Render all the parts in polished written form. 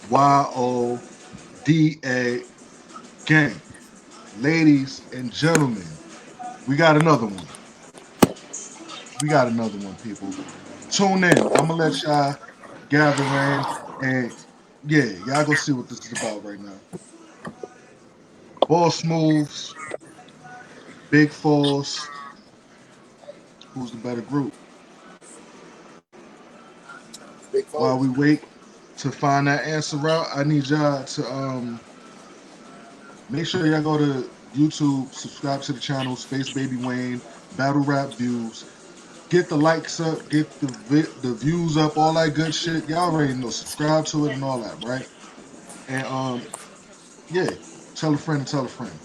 YODA gang. Ladies and gentlemen, we got another one. We got another one, people. Tune in. I'm gonna let y'all gather in and yeah, y'all go see what this is about right now. Boss moves, big falls. Who's the better group? Big While foes. we wait to find that answer out, I need y'all to make sure y'all go to YouTube, subscribe to the channel, Space Baby Wayne, Battle Rap Views. Get the likes up, get the views up, all that good shit. Y'all already know. Subscribe to it and all that, right? And yeah, tell a friend and tell a friend.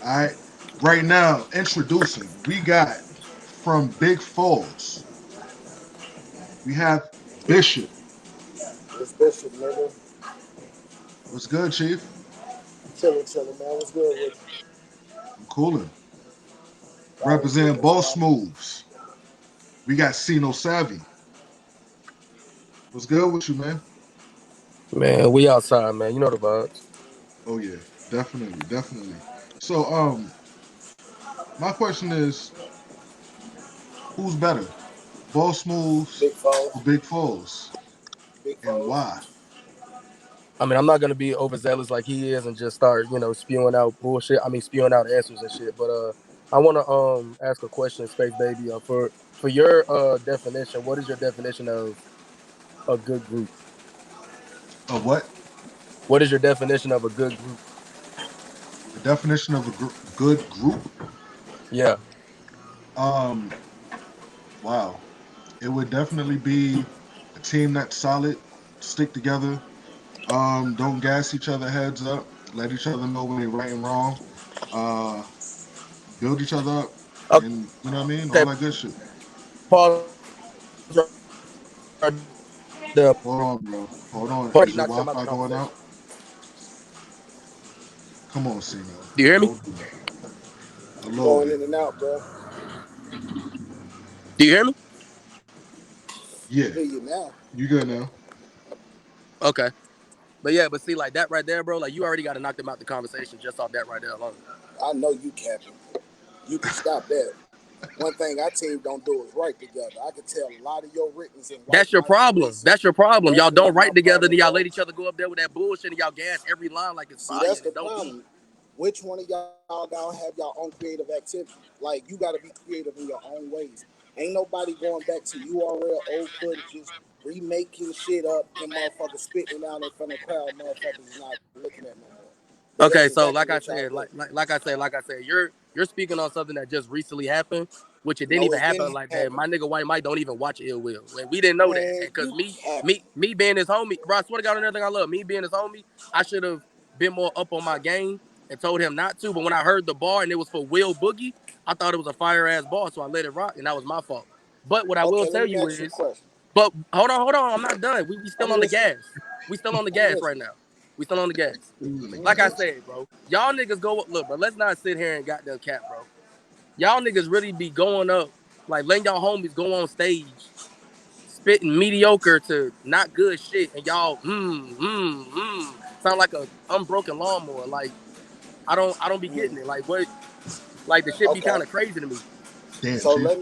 All right. Right now, introducing, we got from Big Falls, we have Bishop. It's Bishop, nigga. What's good, Chief? Chillin', man. What's good with you? I'm coolin'. Gotta chill, Representing Boss man. Moves. We got Cino Savvy. What's good with you, man? Man, we outside, man. You know the vibes. Oh yeah, definitely, definitely. So my question is, who's better, Boss Moves Big foes. or Big Falls, Big and foes. why? I mean, I'm not gonna be overzealous like he is and just start, spewing out bullshit. I mean, spewing out answers and shit. But I wanna ask a question, Space Baby. For your definition, what is your definition of a good group? Of what? What is your definition of a good group? The definition of a good group? Yeah. Um, wow. It would definitely be a team that's solid, stick together, don't gas each other heads up, let each other know when they're right and wrong, uh, build each other up, and you know what I mean? All Okay. that good shit. Pause right there. Hold on, bro. Hold on. Pause. Is your Knocked him out the Wi-Fi going conversation. out? Come on, Cino. Do you hear me? Don't do that. A You little going bit. in and out, bro. Do you hear me? Yeah. Hear you now. You good now? Okay. But yeah, but see, like that right there, bro. Like you already got to knock them out the conversation just off that right there alone. I know you capping. You can stop that. One thing our team don't do is write together. I can tell a lot of your writings and That's write your my problem. listen. That's your problem. That's Y'all don't not my write together, problem, then y'all bro. let each other go up there with that bullshit and y'all gas every line like it's See, fire that's and the it don't be. problem. Which one of y'all don't have your own creative activity? Like you got to be creative in your own ways. Ain't nobody going back to URL old footages, remaking shit up, and motherfuckers spitting it out in front of the crowd. Motherfuckers is not looking at no more. But that's Okay, exactly so what like I y'all do. said, like I said, you're speaking on something that just recently happened, which it didn't No, even it didn't happen like that. happen. My nigga White Mike don't even watch Ill Will. And we didn't know that. Man, And cause you me, capping. me, me being his homie, bro, I swear to God, another thing I love, me being his homie, I should have been more up on my game and told him not to. But when I heard the bar and it was for Will Boogie, I thought it was a fire ass bar, so I let it rock, and that was my fault. But what I will Okay, let tell me you ask you a is, question. but hold on, I'm not done. We still I'm on the listening. gas. We still on the I'm gas right listening. now. We still on the gas. Like I Mm-hmm. said, bro, y'all niggas go look, bro. Let's not sit here and goddamn cap, bro. Y'all niggas really be going up, like letting y'all homies go on stage, spitting mediocre to not good shit, and y'all sound like a unbroken lawnmower. Like I don't be getting it. Like what? Like the shit be Okay. kind of crazy to me. Damn, So Chief.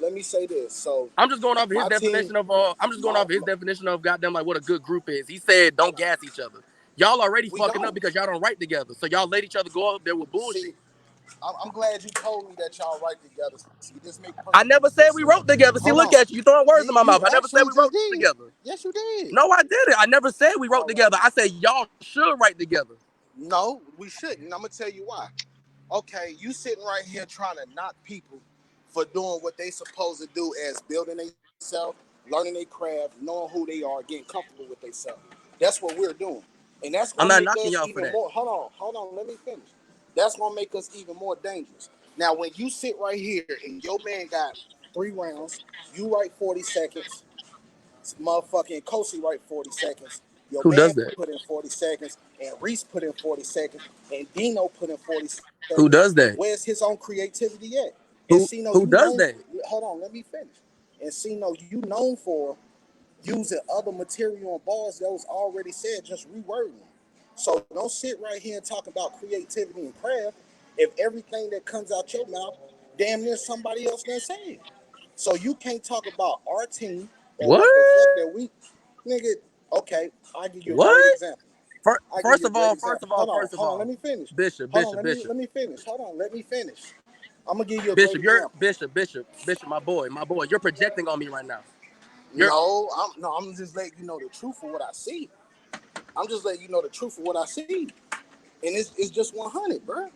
let me say this. So I'm just going off of his my team, definition of I'm just going my, off of his my definition of goddamn like what a good group is. He said don't gas each other. Y'all already we fucking up don't because y'all don't write together. So y'all let each other go up there with see. bullshit. I'm glad you told me that y'all write together. See, this make I perfect never said sense. we wrote together. See, Hold look on. at you. You throwing words in my You mouth. I never said actually we wrote just did. together. Yes, you did. No, I didn't. I never said we wrote All right. together. I said y'all should write together. No, we shouldn't. I'm gonna tell you why. Okay, you sitting right here trying to knock people for doing what they supposed to do as building themselves, learning their craft, knowing who they are, getting comfortable with themselves. That's what we're doing. And that's I'm gonna not make knocking us y'all for even that. more. Hold on, let me finish. That's gonna make us even more dangerous. Now, when you sit right here and your man got 3 rounds, you write 40 seconds, motherfucking Kosi write 40 seconds, your Who man does that? put in 40 seconds, and Reese put in 40 seconds, and Dino put in 40 seconds. Who does that? Where's his own creativity at? And Who Cino, who you does known. that? Hold on, let me finish. And Cino, you known for using other material and bars that was already said, just rewording them. So don't sit right here and talk about creativity and craft if everything that comes out your mouth, damn near somebody else done said. So you can't talk about our team or What? what the fuck that we, nigga. Okay, I'll give you a great What? example. I give First you a of great all, example. Hold on, hold on. Let me finish. Bishop, Hold on, Bishop, let me Bishop, let me finish. Hold on, let me finish. I'm gonna give you a great Bishop. You're example. Bishop, my boy. You're projecting on me right now. You're I'm just letting you know the truth of what I see. I'm just letting you know the truth of what I see, and it's just 100, bro.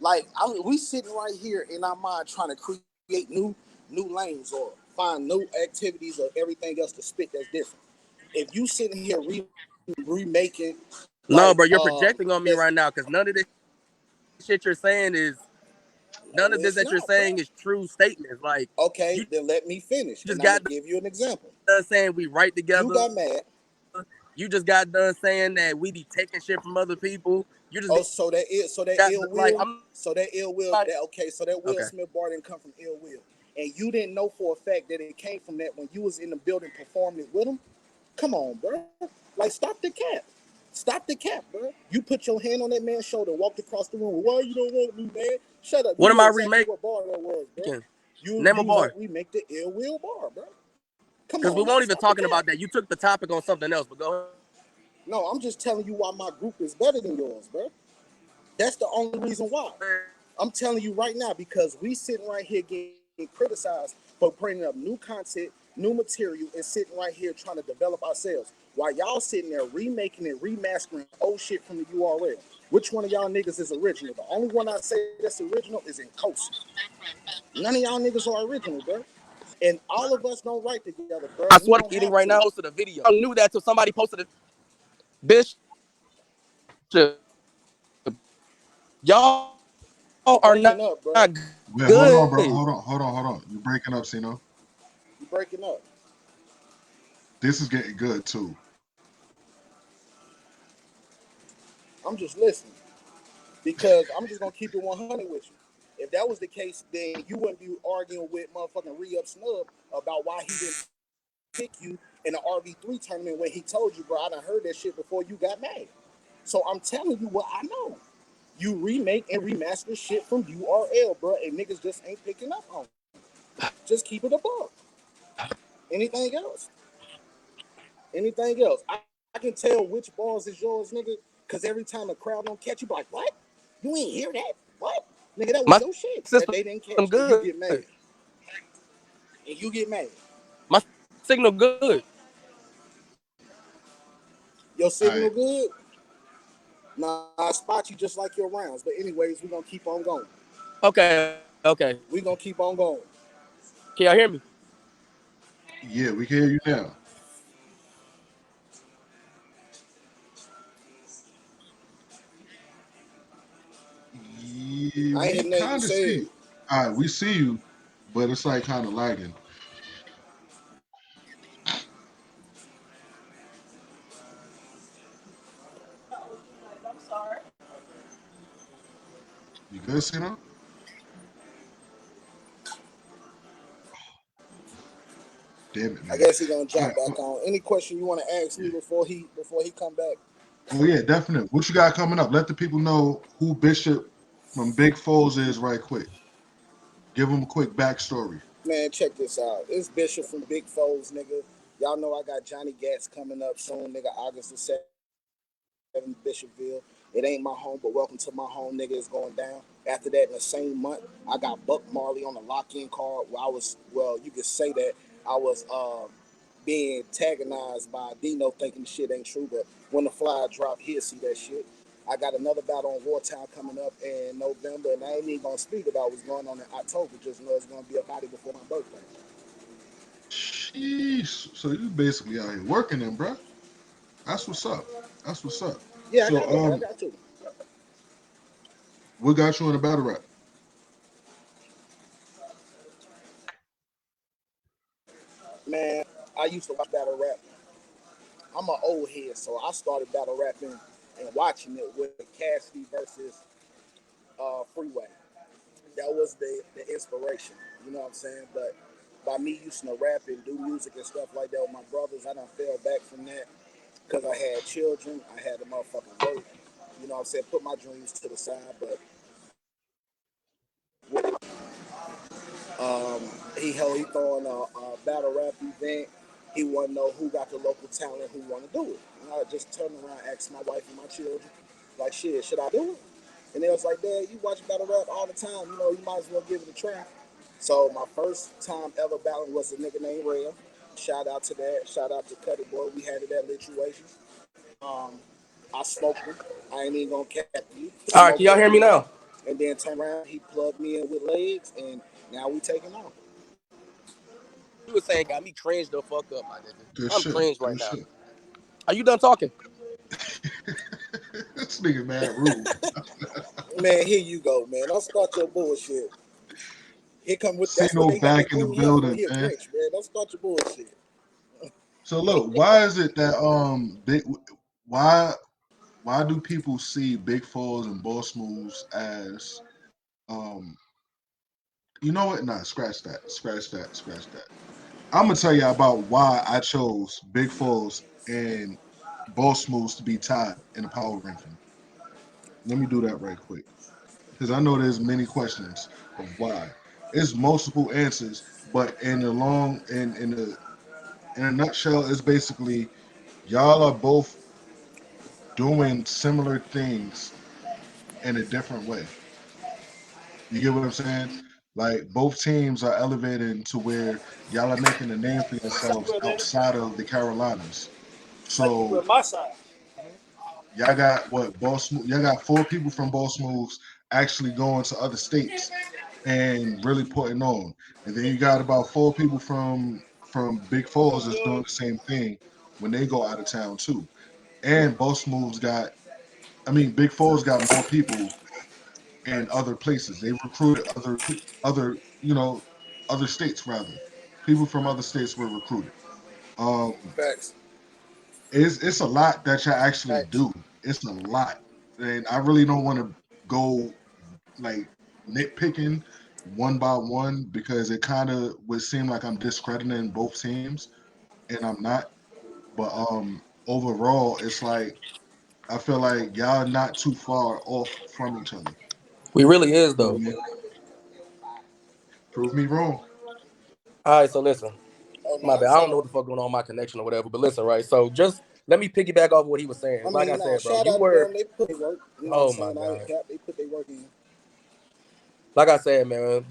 Like we sitting right here in our mind trying to create new lanes or find new activities or everything else to spit that's different. If you sitting here remaking no, like bro. You're projecting on me that's right now because none of this shit you're saying is none no, of this it's that you're not, bro. saying is true statements. Like Okay, you then let me finish, just and I'm got gonna give you an example. done saying we write You together. got mad. You just got done saying that we be taking shit from other people. You just Oh, so that got ill like will, I'm so that ill will not that okay, so that Will okay. Smith bar didn't come from ill will, and you didn't know for a fact that it came from that when you was in the building performing it with him. Come on, bro. Like stop the cap. Stop the cap, bro. You put your hand on that man's shoulder, walked across the room. Why you don't want me, man? Shut up. You What am knew I exactly remaking? what bar that was, bro. Name a You bar. helped remake the ill will bar, bro. Come Because on, we man. won't even Stop the talking cap. about that. You took the topic on something else, but go No, I'm just telling you why my group is better than yours, bro. That's the only reason why. ahead. I'm telling you right now because we sitting right here getting criticized for bringing up new content, new material, and sitting right here trying to develop ourselves. While y'all sitting there remaking and remastering old shit from the URL. Which one of y'all niggas is original? The only one I say that's original is in Coast. None of y'all niggas are original, bro. And all of us don't write together, bro. I We swear to don't eating have right to. now. Posted a video. I knew that till somebody posted it. Bishop, y'all You're are breaking up, bro. not Wait, hold on, bro. good. Hold on. You breaking up, Cino. You're breaking up. This is getting good too. I'm just listening because I'm just gonna keep it 100 with you. If that was the case, then you wouldn't be arguing with motherfucking Re-Up Snub about why he didn't pick you in the RV3 tournament when he told you, bro, I done heard that shit before you got mad. So I'm telling you what I know. You remake and remaster shit from URL, bro, and niggas just ain't picking up on it. Just keep it above. Anything else? Anything else? I can tell which bars is yours, nigga, because every time the crowd don't catch you, be like, what? You ain't hear that? What? Nigga, that was My your shit that system they didn't catch, and you good. get mad. And you get mad. My signal good. Your All signal right. good? Nah, I spot you just like your rounds. But anyways, we're gonna keep on going. Okay. We're gonna keep on going. Can y'all hear me? Yeah, we can hear you now. Yeah, I ain't we hear nothing you kind of see said. you. All right, we see you, but it's like kind of lagging. You good, Cino? Damn it, I man. guess he gonna All jump right. back on. Any question you want to ask me Yeah. before he come back? Oh yeah, definitely. What you got coming up? Let the people know who Bishop from Big Foes is right quick. Give them a quick backstory. Man, check this out. It's Bishop from Big Foes, nigga. Y'all know I got Johnny Gats coming up soon, nigga. August the 7th, Bishopville. It ain't my home, but welcome to my home, nigga. It's going down. After that, in the same month, I got Buck Marley on the lock-in card. Where I was, well, you could say that I was being antagonized by Dino, thinking the shit ain't true. But when the flyer drop, he'll see that shit. I got another battle on Wartown coming up in November, and I ain't even gonna speak about what's going on in October. Just know it's gonna be a body before my birthday. Sheesh. So you basically out here working then, bruh. That's what's up. That's what's up. Yeah, I So got to. I got to. what got you in the battle rap? Man, I used to watch battle rap. I'm an old head, so I started battle rapping and watching it with Cassidy versus Freeway. That was the inspiration. You know what I'm saying? But by me using to rap and do music and stuff like that with my brothers. I done fell back from that because I had children. I had to motherfucking work. You know what I'm saying? Put my dreams to the side. But he throwing a battle rap event. He want to know who got the local talent, who want to do it. And I just turned around, asked my wife and my children, like, shit, should I do it? And they was like, Dad, you watch battle rap all the time. You know, you might as well give it a try. So my first time ever battling was a nigga named Ray. Shout out to that. Shout out to Cuddy Boy. We had it at Lituations. Um, I smoked him. I ain't even gonna cap you. All right, can Smoked y'all that hear me nigga. now? And then turn around, he plugged me in with legs, and now we taking off. You were saying got me cringed the fuck up, my nigga. Good I'm shit. cringed right Good now. shit. Are you done talking? This nigga mad rude. Man, here you go, man. Don't start your bullshit. Here come with that's what Cino they have to back in the bring me up for. building, Here, man. Grinch, man. Don't start your bullshit. So look, why is it that why why do people see BIG4s and boss moves as um you know what? Nah, scratch that. Scratch that. Scratch that. I'm gonna tell you about why I chose BIG4s and boss moves to be tied in the power ranking. Let me do that right quick. Because I know there's many questions of why. It's multiple answers, but in the long in a nutshell, it's basically y'all are both doing similar things in a different way. You get what I'm saying? Like both teams are elevating to where y'all are making a name for yourselves outside of the Carolinas. So y'all got what boss? Y'all got four people from Boss Moves actually going to other states and really putting on, and then you got about four people from Big Fours that's doing the same thing when they go out of town too. And Boss Moves got, I mean, Big Fours got more people in other places. They recruited other other states rather. People from other states were recruited. Um, Facts. it's a lot that you actually Facts. do. It's a lot, and I really don't want to go like nitpicking one by one because it kind of would seem like I'm discrediting both teams, and I'm not. But overall, it's like I feel like y'all not too far off from each other. We really is You know what though. I mean? Prove me wrong. All right, so listen. Oh My no, bad. I don't know so what the fuck going on with my connection or whatever. But listen, right? So just let me piggyback off what he was saying. I Like I mean, no, said, bro, shout you out to were. them. They put their work. You know what I'm Oh my saying? I god. ain't cap. They put their work in. Like I said, man,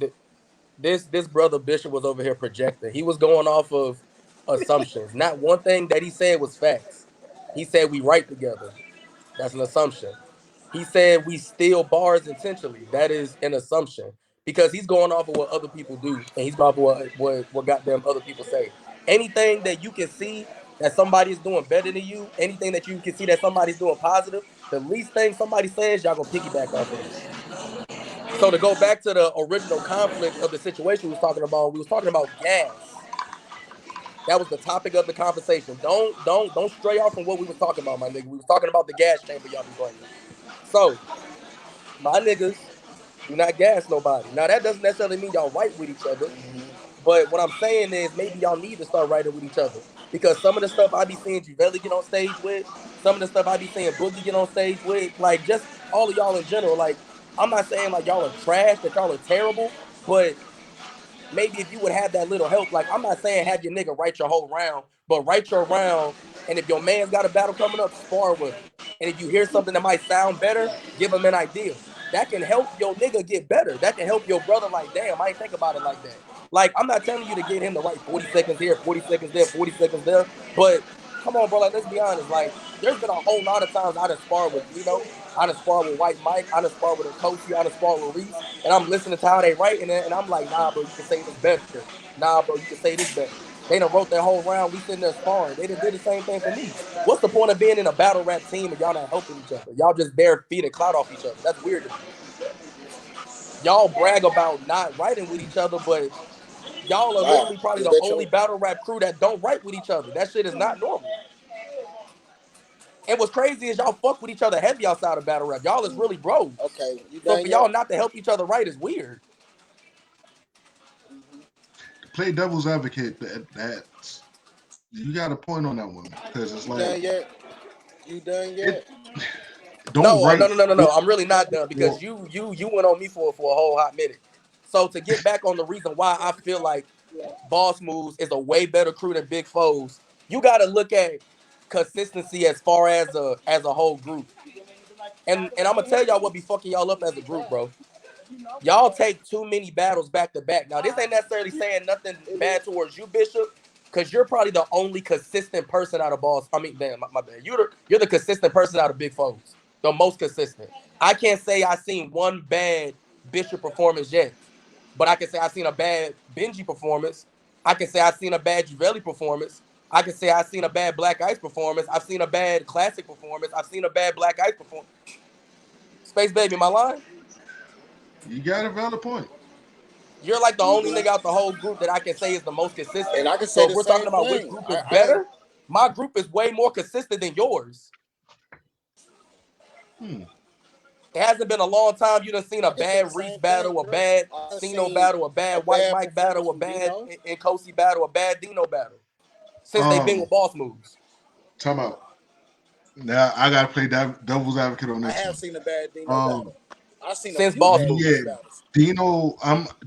this brother Bishop was over here projecting. He was going off of assumptions. Not one thing that he said was facts. He said we write together. That's an assumption. He said we steal bars intentionally. That is an assumption because he's going off of what other people do and he's going off of what goddamn other people say. Anything that you can see that somebody is doing better than you, anything that you can see that somebody's doing positive, the least thing somebody says, y'all gonna piggyback off of it. So to go back to the original conflict of the situation we was talking about gas. That was the topic of the conversation. Don't stray off from what we was talking about, my nigga. We was talking about the gas chamber y'all be bringing. So my niggas do not gas nobody. Now that doesn't necessarily mean y'all right with each other, but what I'm saying is maybe y'all need to start writing with each other because some of the stuff I be seeing Javelli get on stage with, some of the stuff I be seeing Boogie get on stage with, like just all of y'all in general. Like I'm not saying like y'all are trash, that y'all are terrible, but maybe if you would have that little help, like I'm not saying have your nigga write your whole round, but write your round. And if your man's got a battle coming up, spar with him. And if you hear something that might sound better, give him an idea. That can help your nigga get better. That can help your brother, like, damn, I ain't think about it like that. Like, I'm not telling you to get him to write 40 seconds here, 40 seconds there, 40 seconds there. But come on, bro, like, let's be honest. Like, there's been a whole lot of times I done sparred with Cino, I done sparred with White Mike, I done sparred with Nkosi, I done sparred with Reese, and I'm listening to how they write, and I'm like, nah, bro, you can say this better. Nah, bro, you can say this better. They done wrote that whole round. We sitting there sparring. They done did the same thing for me. What's the point of being in a battle rap team and y'all not helping each other? Y'all just bare feet and clout off each other. That's weird to me. Y'all brag about not writing with each other, but y'all are Wow, literally probably is the that only your battle rap crew that don't write with each other. That shit is not normal. And what's crazy is y'all fuck with each other heavy outside of battle rap. Y'all is really bros. okay? You So done for yet? y'all not to help each other right is weird. play devil's advocate. That's you got a point on that one because it's You like done yet? You done it yet? don't No, write. no. I'm really not done because Well, you went on me for a whole hot minute. So to get back on the reason why I feel like Boss Moves is a way better crew than Big Foes, you got to look at consistency as far as a whole group. And I'm gonna tell y'all what be fucking y'all up as a group, bro. Y'all take too many battles back to back. Now, this ain't necessarily saying nothing bad towards you, Bishop, because you're probably the only consistent person out of Boss. I mean, damn, my bad. You're the consistent person out of Big Foes, the most consistent. I can't say I seen one bad Bishop performance yet, but I can say I seen a bad Benji performance. I can say I seen a bad Juvelli performance. I can say I seen a bad Black Ice performance. I've seen a bad Classic performance. I've seen a bad Black Ice performance. Space Baby, my line. you got a valid point. You're like the You only do. nigga out the whole group that I can say is the most And consistent. I can So say if the we're talking same about which thing. group is I ain't. better, my group is way more consistent than yours. Hmm. It hasn't been a long time you done seen a I can say the bad Reese same thing, battle, a bro. bad I Cino seen battle, a a bad White bad Mike battle, performance a from bad Dino. Nkosi battle, a bad Dino battle. Since they've been Um, with Boss Moves. time out. Now I gotta play devil's advocate on I this have one. seen a bad Dino Um, battle. I've seen a Since few Boss bad yeah, Dino Moves. battles.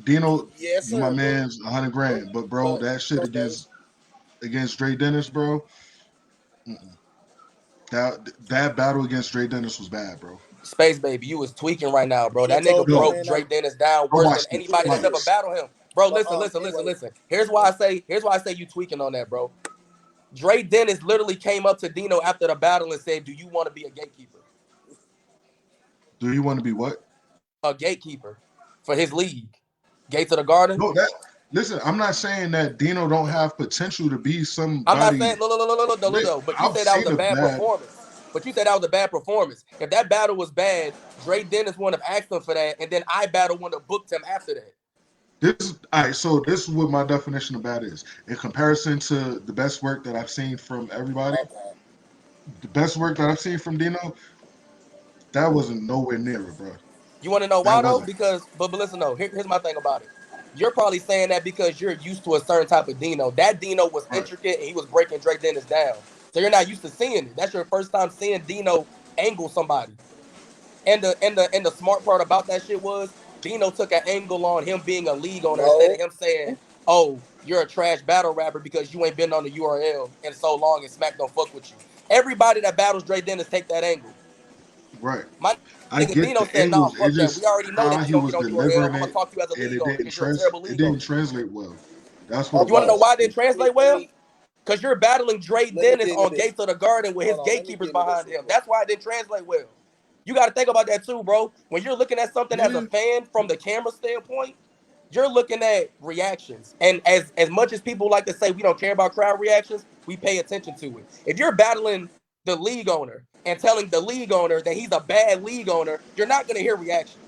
Dino, Yes, you my sir, bro. man's 100 grand, but bro, But that shit go, Space. against Dre Dennis, bro. Mm-mm. That battle against Dre Dennis was bad, bro. Space Baby, you was tweaking right now, You bro. should have That told nigga me, Yo, broke man. Drake Dennis down I worse than watched it anybody that's ever twice. battled him. Bro, But anyway, listen. Here's why I say you tweaking on that, bro. Dre Dennis literally came up to Dino after the battle and said, "Do you want to be a gatekeeper?" Do you want to be what? A gatekeeper for his league, Gates of the Garden. No, that listen. I'm not saying that Dino don't have potential to be I'm not somebody saying lit. no, but you I've said that was seen a a bad bad. performance. But you said that was a bad performance. If that battle was bad, Dre Dennis wouldn't have asked him for that, and then I battle wouldn't have booked him after that. This is all right. So this is what my definition of bad is in comparison to the best work that I've seen from everybody. okay. The best work that I've seen from Dino, that wasn't nowhere near it, bro. You want to know That why though? wasn't. Because but listen, no. Here's my thing about it. You're probably saying that because you're used to a certain type of Dino. That Dino was Right. intricate and he was breaking Drake Dennis down. So you're not used to seeing it. That's your first time seeing Dino angle somebody. And the smart part about that shit was Dino took an angle on him being a league owner instead of No. him saying, "Oh, you're a trash battle rapper because you ain't been on the URL in so long and Smack don't fuck with you." Everybody that battles Dre Dennis take that angle. Right. My I nigga get Dino the said, "Nah, angles. It fuck that. We just already know how that you he don't get was on URL. delivering I'm gonna it, talk to you as a and league owner because you're a terrible it league didn't owner." translate well. That's what it You want to Okay. know was. why it didn't translate Let well? me Because you're battling Dre let me Dennis dig in on this. Gates of the Garden with his Hold on. Let me gatekeepers dig into this behind real him. quick. That's why it didn't translate well. You got to think about that too, bro. When you're looking at something as a Yeah. fan from the camera standpoint, you're looking at reactions. And as much as people like to say we don't care about crowd reactions, we pay attention to it. If you're battling the league owner and telling the league owner that he's a bad league owner, you're not going to hear reaction.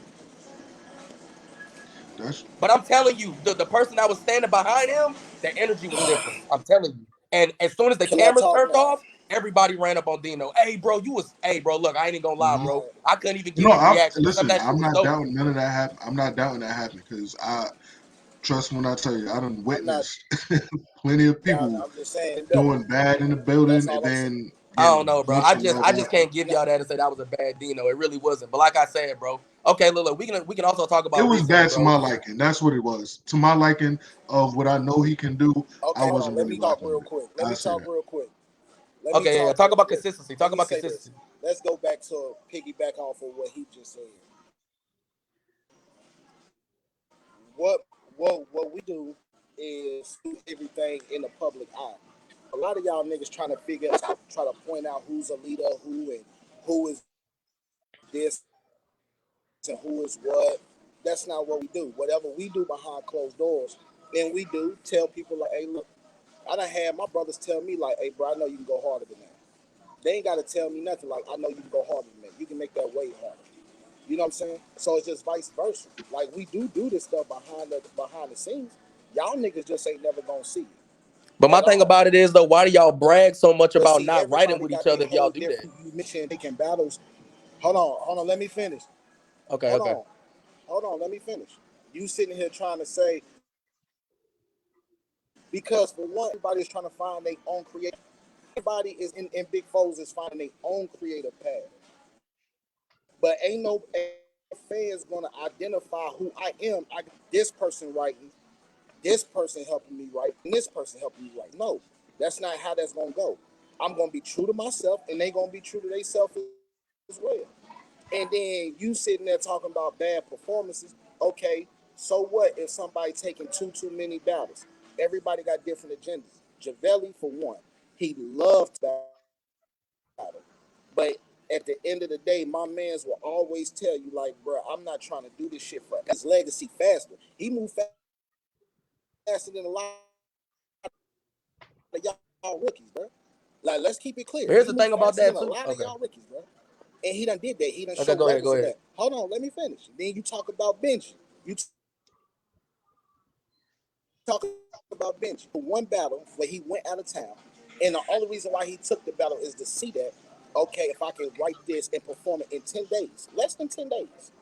That's But I'm telling you, the person that was standing behind him, the energy was different. I'm telling you. And as soon as the Can I cameras talk turned now? off, everybody ran up on Dino. Hey, bro, look, I ain't even gonna lie, mhm. bro. I couldn't even give No. you I'm reaction. Some of listen. that shit I'm was not dope. doubting none of that happen. I'm not doubting that happened because I trust when I tell you I done I'm not witnessed plenty of down. people I'm just saying devil. doing bad in the That's building and all I'm saying. then I don't getting know, bro. benched right I just after. can't give Now, y'all that and say that was a bad Dino. It really wasn't. But like I said, bro. Okay, look, we can also talk It about was recently, bad to bro. my liking. That's what it was. To my liking of what I know he can do, I okay, hold on. wasn't Let really me talk rocking real with it. quick. I say that. Let me Okay, yeah. talk Talk real about quick. consistency. Let Talk me about say this. consistency. Let's go back to piggyback off of what he just said. What what we do is do everything in the public eye. A lot of y'all niggas trying to try to point out who's a leader, who is this and who is what. That's not what we do. Whatever we do behind closed doors, then we do tell people like, hey, look, I done had my brothers tell me like, hey, bro, I know you can go harder than that. They ain't got to tell me nothing like, I know you can go harder than that. You can make that way harder. You know what I'm saying? So it's just vice versa. Like we do this stuff behind the scenes. Y'all niggas just ain't never gonna see But it my at thing all. about it is though, why do y'all brag so much But about see, not writing everybody with each got their other if y'all whole do that? different mission. Taking battles. Hold on. Let me finish. Okay, Hold okay. on, hold on. Let me finish. You sitting here trying to say Because for one, everybody's trying to find their own creative. Everybody is in BIG4s is finding their own creative path. But ain't fans gonna identify who I am. I this person writing, this person helping me write, and this person helping me write. No, that's not how that's gonna go. I'm gonna be true to myself, and they gonna be true to themselves as well. And then you sitting there talking about bad performances. Okay, so what if somebody taking too many battles? Everybody got different agendas. Javelli, for one, he loved battle. But at the end of the day, my mans will always tell you, like, bro, I'm not trying to do this shit for his legacy faster. He moved faster than a lot of y'all rookies, bro. Like, let's keep it clear. Here's He the moved thing about faster than that a too. lot of Okay. y'all rookies, bro. And he done did that. He done Okay, showed go ahead, levels go of ahead. that. Hold on, let me finish. Then you talk about Benji. You talk about Benji. One battle where he went out of town. And the only reason why he took the battle is to see that, okay, if I can write this and perform it in 10 days, less than 10 days.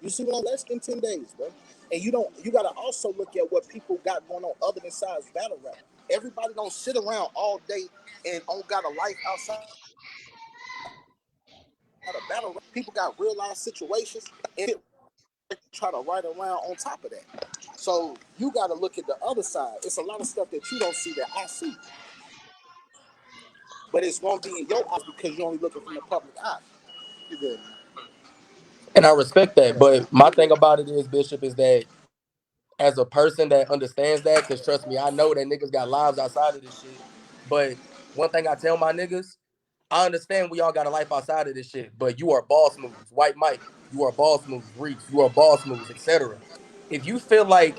You see what I'm less than 10 days, bro. And you gotta also look at what people got going on other than size battle rap. Everybody don't sit around all day and don't got a life outside of battle rap. People got real life situations and try to write around on top of that. So you gotta look at the other side. It's a lot of stuff that you don't see that I see. But it's gonna be in your eyes because you're only looking from the public eye. You good, man. And I respect that. But my You thing good. about it is, Bishop, is that as a person that understands that, because trust me, I know that niggas got lives outside of this shit. But one thing I tell my niggas, I understand we all got a life outside of this shit, but you are boss moves. White Mike, you are boss moves. Reeks, you are boss moves, etc. If you feel like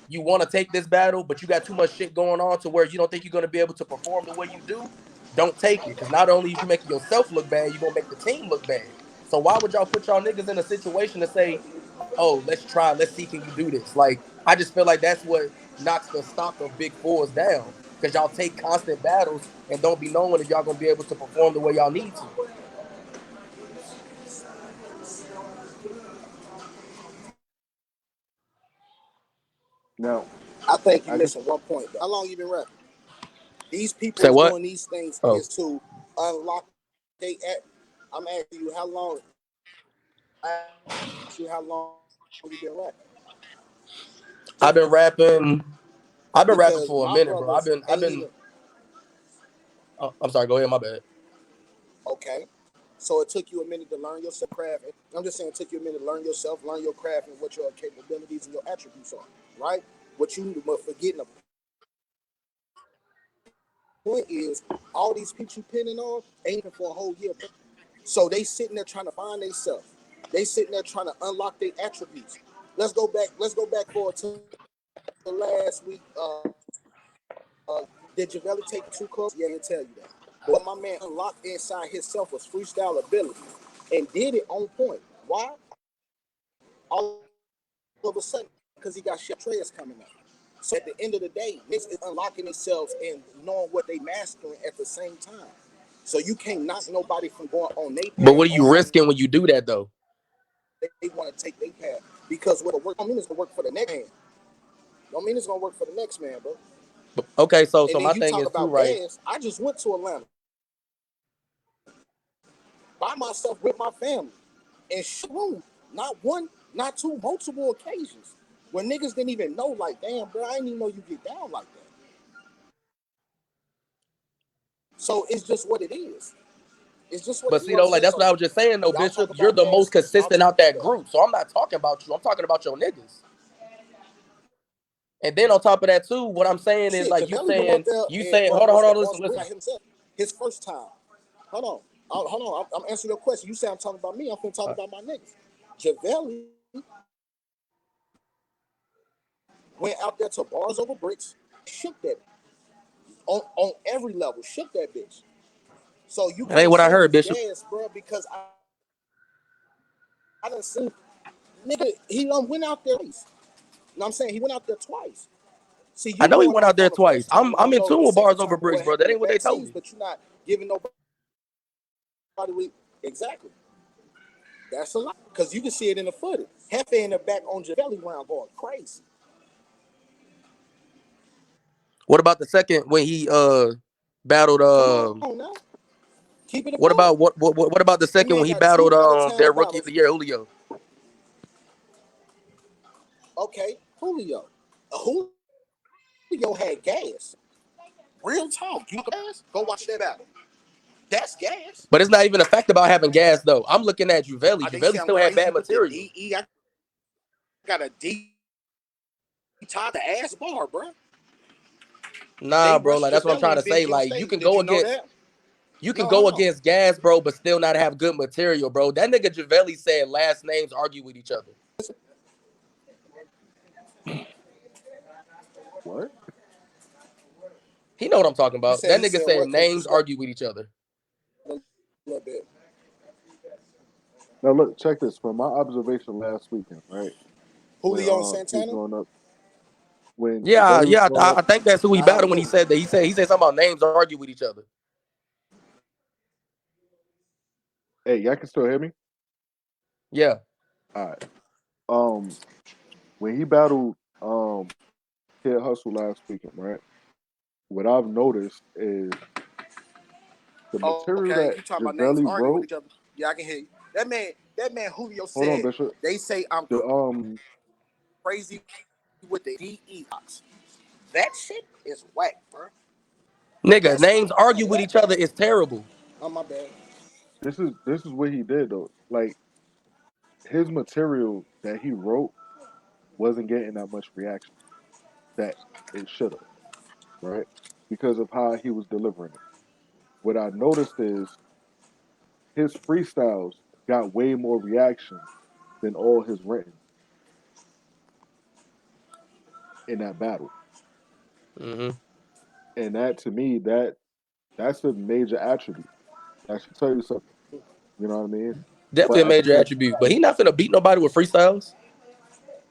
you want to take this battle, but you got too much shit going on to where you don't think you're going to be able to perform the way you do, don't take it. Because not only is you making yourself look bad, you're going to make the team look bad. So why would y'all put y'all niggas in a situation to say, oh, let's try, let's see, can you do this? Like, I just feel like that's what knocks the stock of BIG4s down. Because y'all take constant battles and don't be knowing if y'all going to be able to perform the way y'all need to. Now, I think you're I just missing one point. How long you been rapping? These people Say is what? doing these things Oh, is to unlock they at. I'm asking you how long. I ask you how long you been rapping I've been rapping. I've been rapping because for a my minute, bro. brothers I've ain't been. even I'm sorry. Go ahead. My bad. okay. So it took you a minute to learn yourself craft. I'm just saying it took you a minute to learn yourself, learn your craft, and what your capabilities and your attributes are. Right? What you but forgetting the point is all these people you pinning on ain't for a whole year. So they sitting there trying to find themselves. They sitting there trying to unlock their attributes. Let's go back. Let's go back forward to the last week. Did Javelli take 2 clubs? Yeah, he'll tell you that. But what my man unlocked inside himself was freestyle ability and did it on point. Why? All of a sudden, because he got Chef Treyas coming up. So at the end of the day, niggas is unlocking themselves and knowing what they mastering at the same time. So you can't knock nobody from going on their But path what are on you how risking when you do that, though? they want to take their path. Because what work don't mean it's gonna work for the next man. Don't mean it's gonna work for the next man, bro. Okay, so And then my you thing talk is too, about right? gas. I just went to Atlanta by myself with my family and room. Not one, not two, multiple occasions. When niggas didn't even know, like, damn, bro, I didn't even know you get down like that. So it's just what it is. It's just what But you see, know what I'm though, like saying. that's what So I was just saying, though, y'all talk Bishop. You're about the most gas, I'll consistent talk out that about that. group, so I'm not talking about you. I'm talking about your niggas. And then on top of that, too, what I'm saying is Shit, like Javelli went out there you and saying, hold on, was the listen, boss listen. by himself. His first time. Hold on. Hold on. I'm answering your question. You say I'm talking about me. I'm finna talk about my niggas. Javelli went out there to bars over bricks, shook that on every level, shook that bitch. So you That ain't can't what I say heard, he's Bishop. gas, bro, because I done seen nigga. He went out there twice. You know what I'm saying? He went out there twice. See, I you know he going went off out there on the twice. first time, and I I'm don't in know tune the with second bars time, over but bricks, what bro. That happened ain't in what they back told scenes, me. but you're not giving nobody exactly. That's a lot. Because you can see it in the footage. Hefe in the back on Javelli round going crazy. What about the second when he battled Come on now. Keep it a what buck. about what about the That second man when he got 2 battled out of town their rookie of battles. the year, Julio? Okay, Julio. Julio had gas. Real talk. You gas? Go watch that battle. That's gas. But it's not even a fact about having gas though. I'm looking at Juvelli. They Juvelli say I'm still had bad crazy with the material. DE. I got a D top the ass bar, bro. Nah, They bro, rushed like that's what I'm trying Javelli to and Big say. M Like State. Did you know that? you can No, go hold on. against gas, bro, but still not have good material, bro. That nigga Javelli said last names argue with each other. What? He know what I'm talking You about. said That he nigga said said what? Because you names slow argue with each other. a little bit. Now look, check this. From my observation last weekend, right? When Julio and he was Santana. going up, when Yeah, Javelli was yeah, going up. I think that's who he Nah, battled when he look. said that. He said something about names argue with each other. Hey, y'all can still hear me? Yeah. All right. Um, when he battled Kid Hustle last weekend, right? What I've noticed is the Oh, material okay. that You talking about names Javelli arguing with wrote. each other? Yeah, I can hear you. That man Julio Hold on, said Bishop. they say I'm The crazy with the DE box. That shit is whack, bro. Nigga, That's names argue not with that each other bad. is terrible. Oh my bad. this is what he did though. Like his material that he wrote wasn't getting that much reaction that it should have, right? Because of how he was delivering it. What I noticed is his freestyles got way more reaction than all his written in that battle. Hmm. And that to me, that's a major attribute. That should tell you something. You know what I mean? Definitely But a at the major same attribute. But he not finna beat nobody with freestyles.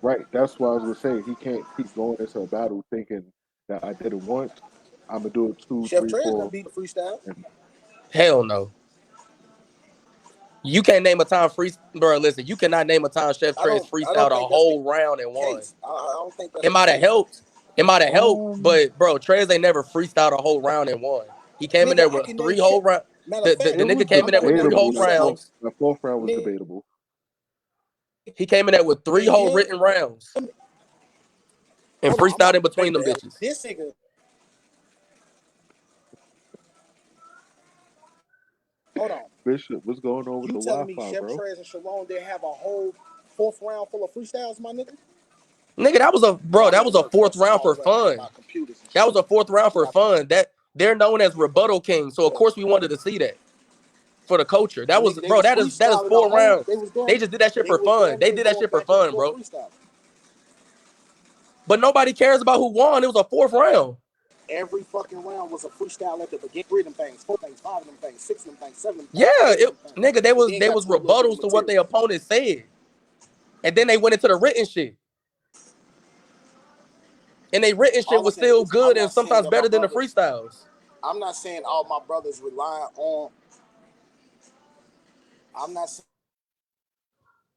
right, that's what I was gonna say. He can't keep going into a battle thinking that I did it once. I'm gonna do it two, Chef three, Trez done four, beat the freestyle. and Hell no. You can't name a time free, bro. Listen, you cannot name a time Chef Trez I don't freestyled a think that's the whole round and won. case. I don't think that's It the might have case. helped. It might have helped, um but bro, Trez ain't never freestyled a whole round and won. He came in Nigga, there I with can name three shit. whole round. Matter of The fact, it was nigga came in there I'm with gonna three name whole you debatable. something. rounds. That fourth round was Nigga, debatable. He came in there with three whole him. written rounds and Hold on, I'm freestyled about in to between debate them the hell. bitches. This nigga. Hold on. Bishop, what's going on with You the telling me Wi-Fi, Chef bro? Trez and Sharon didn't have a whole 4th round full of freestyles, my nigga? Nigga, that was a Oh, bro. I'm That at was a work, bro. fourth So I'm round for always asking fun. about computers and That shit. was a fourth round for Got you. fun. That they're known as rebuttal kings, so of course we wanted to see that for the culture. That was Nigga, they bro. was That is freestyling the four whole. rounds. They just did that shit They for was fun. damn They near did that going shit for back and fun, forth bro. freestyling. But nobody cares about who won. It was a fourth round. Every fucking round was a freestyle at the beginning. 3 of them things, 4 things, 5 of them things, 6 of them things, 7 of them Yeah, things, 8 of it them things. nigga. They And was then they got was to a little bit of rebuttals to what material. their opponent said, and then they went into the written shit. And they written shit All I'm was saying still is, I'm good and not saying sometimes that my better than the brothers. freestyles. I'm not saying all my brothers rely on. I'm not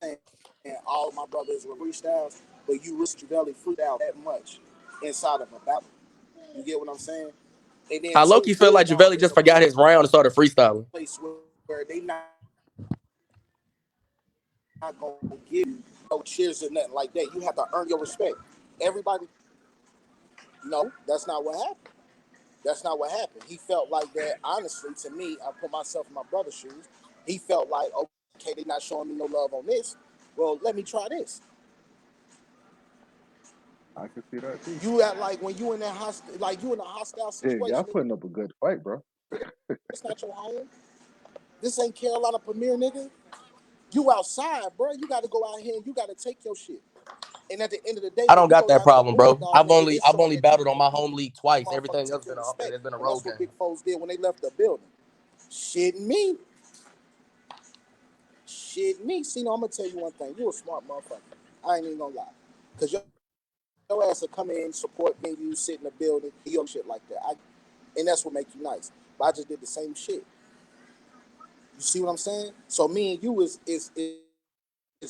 saying all my brothers were freestyles, but you risk your belly freestyle that much inside of a battle. You get what I'm saying? And then I low two, key feel build like down Javelli in just a forgot his round and started freestyling. place where they not gonna give you no cheers or nothing like that. You have to earn your respect. Everybody, no, that's not what happened. That's not what happened. He felt like that. Honestly, to me, I put myself in my brother's shoes. He felt like, okay, they not showing me no love on this. Well, let me try this. I can see that too. You act like when you in that like you in a hostile Yeah, y'all situation, putting up a good fight, bro. it's not your home. This ain't Carolina Premier, nigga. You outside, bro. You got to go out here and you got to take your shit. And at the end of the day, I when don't you got go that down there problem, board bro. dog, I've nigga, only it's I've showing only that you battled on my home league twice. motherfucker Everything else take your been respect. it's been a And road that's what game. big folks did when they left the building. Shit me. Shit me. Cino, I'm going to tell you one thing. You a smart motherfucker. I ain't even going to lie. Because your ass will come in, support me, you sit in the building, your shit like that. And that's what make you nice. But I just did the same shit. You see what I'm saying? So me and you is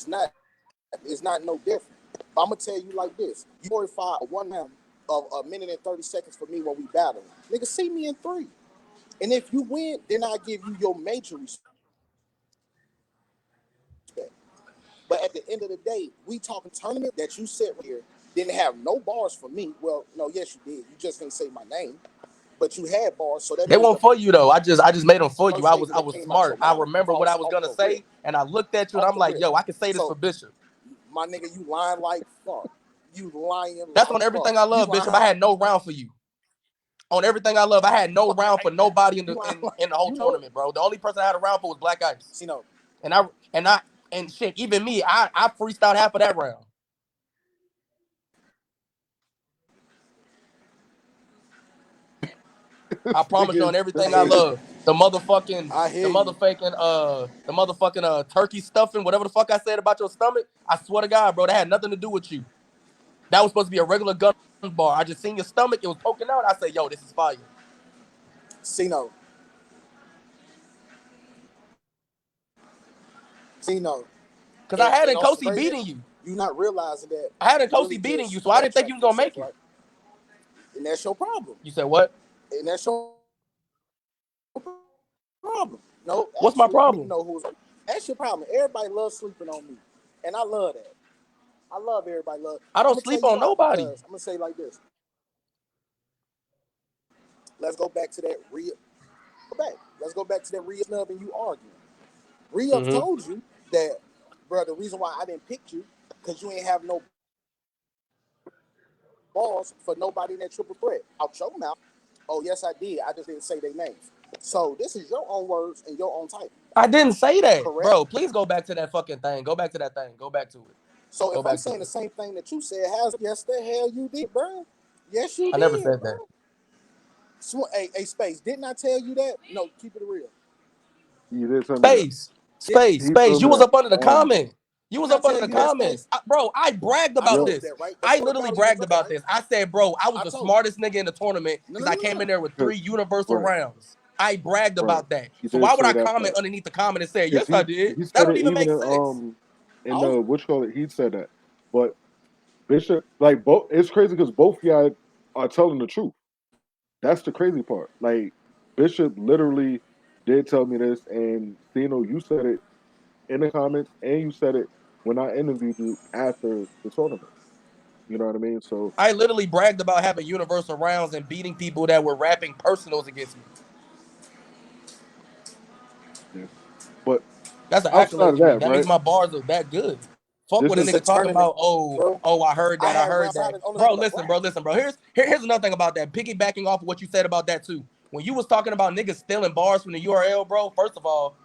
not no different. But I'm gonna tell you like this: you glorify a 1 round a minute and 30 seconds for me when we battle. Nigga, see me in 3. And if you win, then I give you your major respect. But at the end of the day, we talking tournament that you sit here didn't have no bars for me. Well, no, yes you did. You just didn't say my name, but you had bars. So that They means the weren't for you though. I just made them for you. first I statement was I that was came out your smart. I mouth, remember what I was off gonna the rip, say, and I looked at you and off I'm the like, rip. yo, I can say this So for Bishop. my nigga, you lying like fuck. You lying That's like on fuck. everything I You love, Bishop. I lying. had no round for you. On everything I love, I had no round for nobody in You the lying in, like, in the whole you know it. tournament, bro. The only person I had a round for was Black Ice. Cino, And I shit, even me, I freestyled half of that round. I promise you on everything I hey, love. The motherfucking I hear you. the motherfucking turkey stuffing, whatever the fuck I said about your stomach, I swear to God, bro, that had nothing to do with you. That was supposed to be a regular gun bar. I just seen your stomach, it was poking out. I said, yo, this is fire. Cino, Cino. Cause I had And on some Nkosi crazy, beating you. you not realizing that I had you really Nkosi beating you, just so I didn't think you backtracked was gonna yourself, make it. right? And that's your problem. You said what? And that's your problem. No, What's my actually, I mean, you problem? know who's. That's your problem. Everybody loves sleeping on me, and I love that. I love everybody love. I I'm don't gonna tell sleep you on why. nobody. Because I'm gonna say like this. Let's go back to that real. Go back. Let's go back to that real snub and you arguing. Re-Ups Mm-hmm. told you that, bro, the reason why I didn't pick you, because you ain't have no balls for nobody in that triple threat. Out your mouth. Oh, yes, I did. I just didn't say their names. So this is your own words and your own type. I didn't say that. Correct? Bro, please go back to that fucking thing. Go back to that thing. Go back to it. So Go if I'm back to saying the it. same thing that you said, how's yes the hell you did, bro? Yes, you I never did, said that. bro. Hey, Space, didn't I tell you that? No, keep it real. You did tell me that. Space, Did space, He space. told You me was that. up under the comment. You was Didn't I up under tell the you that, comments. Space? Bro, I bragged I about Yo, told you this. that, right? I Before the literally battle you was bragged looking, about right? this. I said, bro, I was I the told you. smartest nigga in the tournament No, because no, I no, came in no. there with 3 universal right, rounds. I bragged right. about that. He So did why would say I that comment part. underneath the comment and say, Because yes, I did? he That said don't it even even make sense. in Oh, the what you call it, he said that. But Bishop, like both, it's crazy because both y'all are telling the truth. That's the crazy part. Like Bishop literally did tell me this, and Cino, you said it in the comments, and you said it when I interviewed you after the tournament. You know what I mean? So I literally bragged about having universal rounds and beating people that were rapping personals against me. yeah. But That's an outside accolade of to me. that, That means right? my bars are that good. Fuck This what a is it's a nigga talking tournament, about. Oh, bro. oh, I heard I that. I had heard rounds that. on the Bro, bracket. listen, bro. Here's another thing about that. Piggybacking off of what you said about that too. When you was talking about niggas stealing bars from the URL, bro, first of all,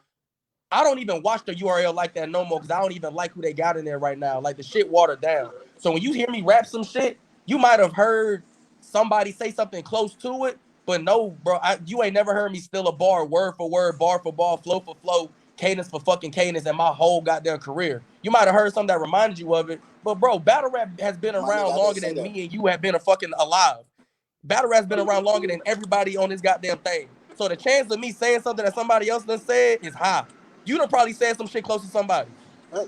I don't even watch the URL like that no more because I don't even like who they got in there right now. Like the shit watered down. So when you hear me rap some shit, you might have heard somebody say something close to it, but no, bro, you ain't never heard me steal a bar word for word, bar for bar, flow for flow, cadence for fucking cadence in my whole goddamn career. You might have heard something that reminded you of it, but bro, battle rap has been My nigga, around I didn't longer say than that. me and you have been a fucking alive. Battle rap's been around longer than everybody on this goddamn thing. So the chance of me saying something that somebody else done said is high. You done probably said some shit close to somebody. Hey,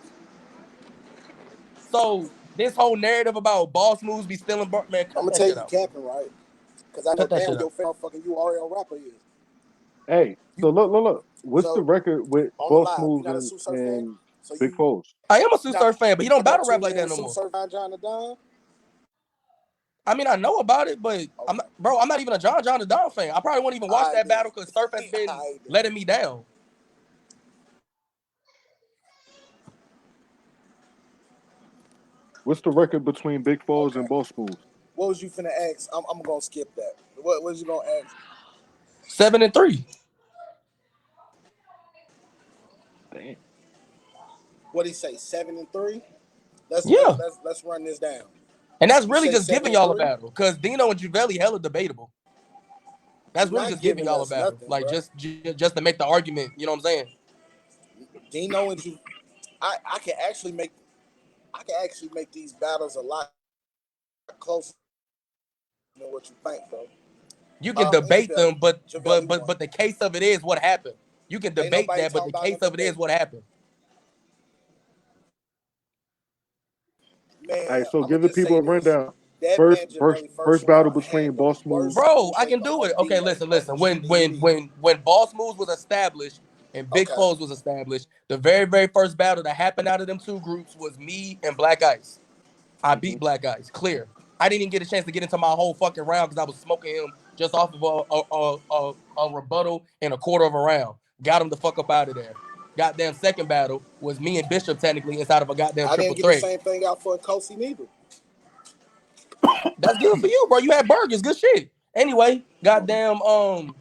So this whole narrative about boss moves be stealing bar, man, I'm cut gonna that tell shit you out, bro. capping, right? Because I know Cut that damn shit your out. favorite fucking URL rapper is. hey. You So look. What's the so record with on the Boss live, you Moves not a Sue Surf fan? and So Big you Foes? I am a Sue not Surf fan, but he you don't battle not rap tuned like in that with no Sue more. Surf John the Don? I mean, I know about it, but I'm Okay. not, bro. I'm not even a John the Don fan. I probably won't even watch I that did. battle because Surf has been I did. letting me down. What's the record between Big Foes Okay. and Boss Moves? What was you finna ask? I'm gonna skip that. What was you gonna ask? 7-3. Damn. What did he say? 7-3. Let's let's Yeah, let's let's run this down. and that's You really say just seven giving and y'all a three. battle because Dino and Javelli hella debatable. You're That's really not just giving giving y'all a us battle, nothing, like bro. just to make the argument. You know what I'm saying? Dino and you, I can actually make these battles a lot closer than what you think, bro. You can And debate them, Javelli, but Javelli won. the case of it is what happened. You can Ain't debate nobody that, but talking the about case no of it is debate, what happened. man. All right, so I'm gonna give the just people say a this. rundown. That First, man first, Jermaine first first battle round between had the Boss Moves. worst Bro, I can shaper do on it. Okay, Dino listen. versus When BD. Boss Moves was established and Okay. BIG4s was established, the very first battle that happened out of them two groups was me and Black Ice. I beat Black Ice, clear. I didn't even get a chance to get into my whole fucking round because I was smoking him just off of a rebuttal in a quarter of a round. Got him the fuck up out of there. Goddamn second battle was me and Bishop technically inside of a goddamn I triple didn't get the threat. same thing out for Kosi neither. That's good for you, bro. You had burgers, good shit. Anyway, goddamn, hold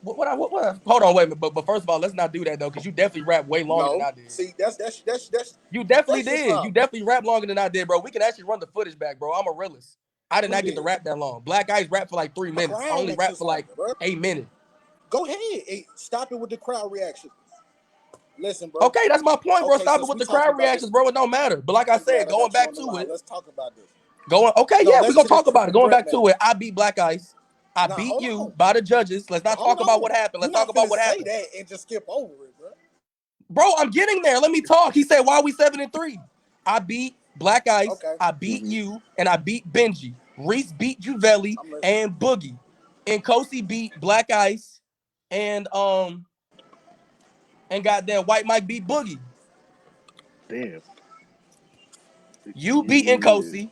on, wait a minute. But first of all, let's not do that though, because you definitely rap way longer than No. I did. See, You definitely that's just did. how. You definitely rap longer than I did, bro. We can actually run the footage back, bro. I'm a realist. I did Who not get to did? rap that long. Black Ice rap for like 3 minutes. I Crowd only rap for like exerciser, bro. 8 minutes. Go ahead. Hey, stop it with the crowd reaction. Listen, bro. Okay, that's my point, bro. Okay, Stop it since with we the talking crowd about this, reactions, bro. It don't matter. But like I I'm said, glad I going got you back on the to line. it, Let's talk about this. okay, No, yeah, we're let's gonna to the talk about it. triple Going threat back now. to it, I beat Black Ice. I Now, beat hold you on. by the judges. Let's not talk Hold about on. what happened. You're Let's talk not about finna what say happened. that and just skip over it, bro. Bro, I'm getting there. Let me talk. He said, why are we 7-3? I beat Black Ice, Okay. I beat you, and I beat Benji. Reese beat Juvelli I'm listening. and Boogie. And Kosi beat Black Ice and goddamn White Mike beat Boogie. Damn. You beat Yeah, Nkosi.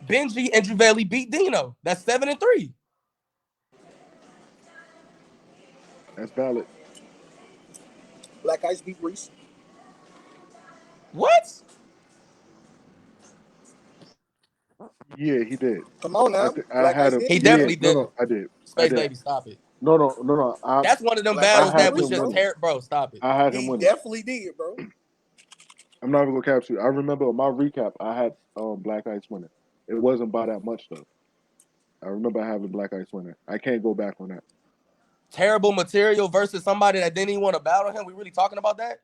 Benji and Juvelli beat Dino. That's 7-3. that's valid. Black Ice beat Reese. What? Yeah, he did. Come on I now. think I Black had Ice him. did He beat Yeah, him. definitely no, didn't. no, I did. I Space did. Baby, stop it. No, no, no, no. That's one of them Black Ice battles I beat that had was Reese, him just bro. winning. terrible. Bro, stop it. I had him He winning. definitely did, bro. I'm not even gonna capture you. I remember on my recap, I had Black Ice winning. It wasn't by that much though. I remember having Black Ice winning. I can't go back on that. Terrible material versus somebody that didn't even want to battle him. We really talking about that?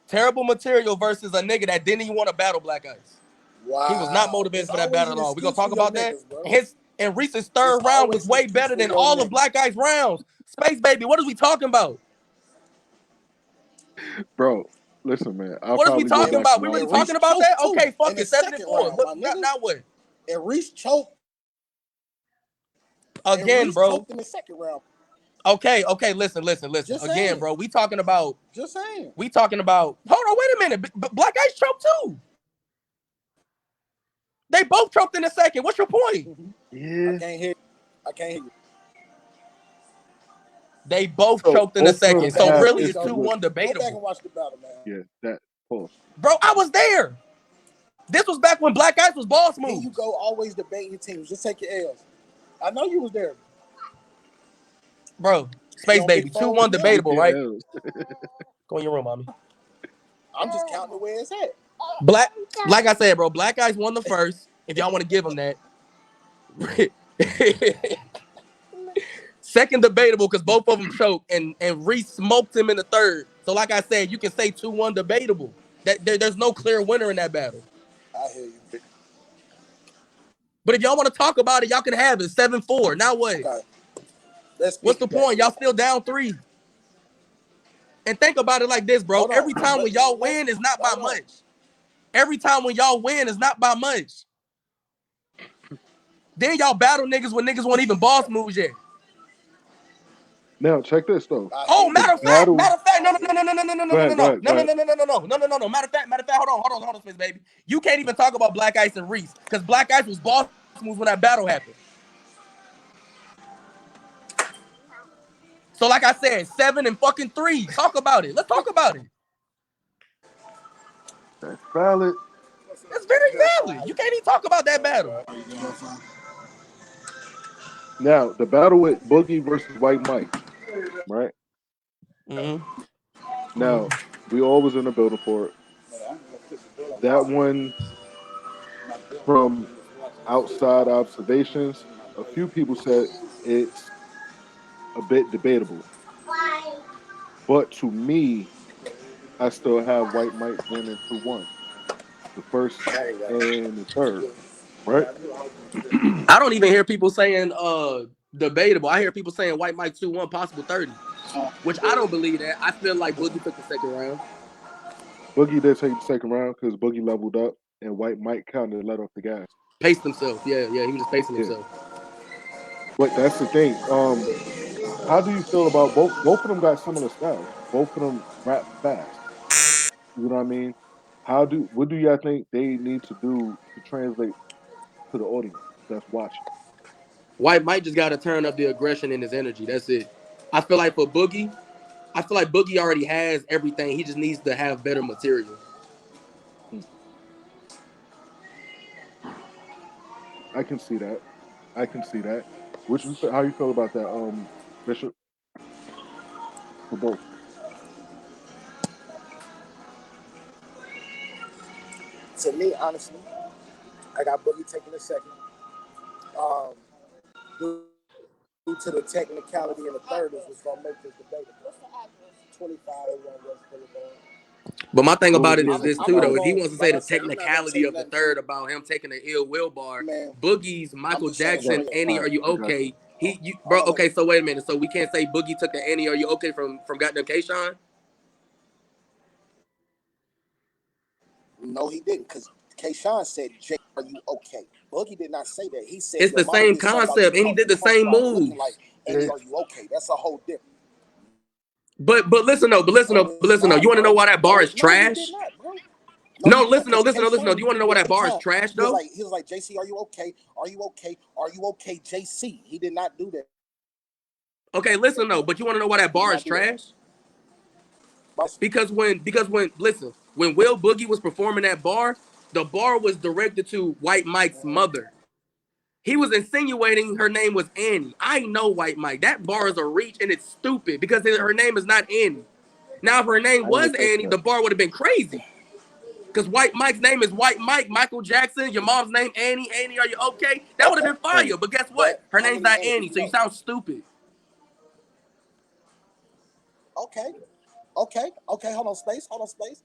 Terrible material versus a nigga that didn't even want to battle Black Ice. He was not Wow. motivated It's for that always battle an at all. We gonna excuse for talk your about that. niggas, bro. And Reese's It's third round was always an way excuse better for than your all of niggas. Black Ice rounds. Space Baby, what is we talking about? Bro, listen, man. I'll What is we probably go And, talking back about? and We watch really and it. Reese talking about that? choked too Okay, fuck in the it. 7 and second 4. round, What my now, nigga. now what? And Reese choked. And Again, Reese bro. choked in the second round. Okay, listen. Just Again, saying. bro. We talking about. Just saying. Hold on, wait a minute. Black Ice choked too. They both choked in the second. What's your point? I Yeah. can't hear you. I can't hear you. They both So choked in the both of My second. them So bad. have Here really, we it's go. issues with 2-1 Go back and debatable. watch the battle, man. yeah, that pause. Bro, I was there. This was back when Black Ice was boss Here you moves. go, always debating your teams. Just take your L's. I know you was there. Bro, You Space on Baby, big four with 2-1 them? debatable, right? TKO. Go in your room, mommy. I'm just counting the way it's at. Like I said, bro, Black Ice won the first. If y'all want to give him that. Second debatable because both of them choked and Reese smoked him in the third. So like I said, you can say 2-1 debatable. There's no clear winner in that battle. I hear you. But if y'all want to talk about it, y'all can have it. 7-4. Now what? Okay. Let's What's the piggyback point? real Y'all quick. still down 3. And think about it like this, bro. Hold on. Every time when y'all win is not by Hold on. much. Every time when y'all win is not by much. Then y'all battle niggas when niggas won't even boss moves yet. Now check this though. I Oh, hear you, matter of bro. fact, Battle. no. Go ahead. Go ahead. Go ahead. No. Matter of fact, hold on, Space Baby. You can't even talk about Black Ice and Reese because Black Ice was boss moves when that battle happened. So, like I said, 7-3. Talk about it. Let's talk about it. That's valid. That's very valid. You can't even talk about that battle. Now the battle with Boogie versus White Mike, right? Mm-hmm. Now we all was in the building for it. That one, from outside observations, a few people said it's a bit debatable. But to me, I still have White Mike winning 2-1. The first and the third, right? I don't even hear people saying debatable. I hear people saying White Mike 2-1, possible 30. Which I don't believe that. I feel like Boogie took the second round. Boogie did take the second round because Boogie leveled up. and White Mike kind of let off the gas. Paced himself. Yeah, yeah, he was just pacing Yeah, himself. but that's the thing. How do you feel about both? Both of them got similar styles. Both of them rap fast. You know what I mean? What do y'all think they need to do to translate to the audience that's watching? White Mike just got to turn up the aggression in his energy. That's it. I feel like for Boogie, I feel like Boogie already has everything. He just needs to have better material. Hmm, I can see that. I can see that. How you feel about that, Bishop, for both? To me, honestly, I got Boogie taking a second. Um, due to the technicality in the third is what's gonna make this debatable. 2501 West Boulevard. But my thing What about was it the is this I'm too, not though. If he gonna, wants to say like the I said, I'm not gonna technicality take of the nothing from third about him taking the ill will bar, man. Boogie's I'm Michael just saying right? Jackson, straight up. Annie, All are right, you I got you. okay? Hold Bro. on, Okay, so wait a minute. So we can't say Boogie took the Annie, are you okay from goddamn K-Shine? no, he didn't, because Kayshawn said, "Jay, are you okay?" Boogie did not say that. He said, It's "Your the mama same did something about you concept, and he caught did them the punch same lines looking like, moves. Andy, are you okay?" That's a whole different. But listen though, No, it's listen though. You not, want to know bro. why that bar No, is no, he did trash? not, bro. No, No, he didn't, listen though, because listen though, listen though. Do Kayshawn you want to know why at that the bar is time, trash though? he was like, "JC, are you okay? Are you okay? Are you okay, JC?" He did not do that, bro. Okay, listen though, but you want to know why He that did bar not is do that. trash? But When Will Boogie was performing that bar, the bar was directed to White Mike's mother. He was insinuating her name was Annie. I know White Mike. That bar is a reach and it's stupid because her name is not Annie. Now, if her name I didn't was even think of Annie, that. the bar would have been crazy. Because White Mike's name is White Mike, Michael Jackson. Your mom's name Annie. Annie, are you okay? That would have okay, been Right. fire. But guess what? but Her how name's many not Annies do Annie, you so you know? sound stupid. Okay, okay. Hold on, space.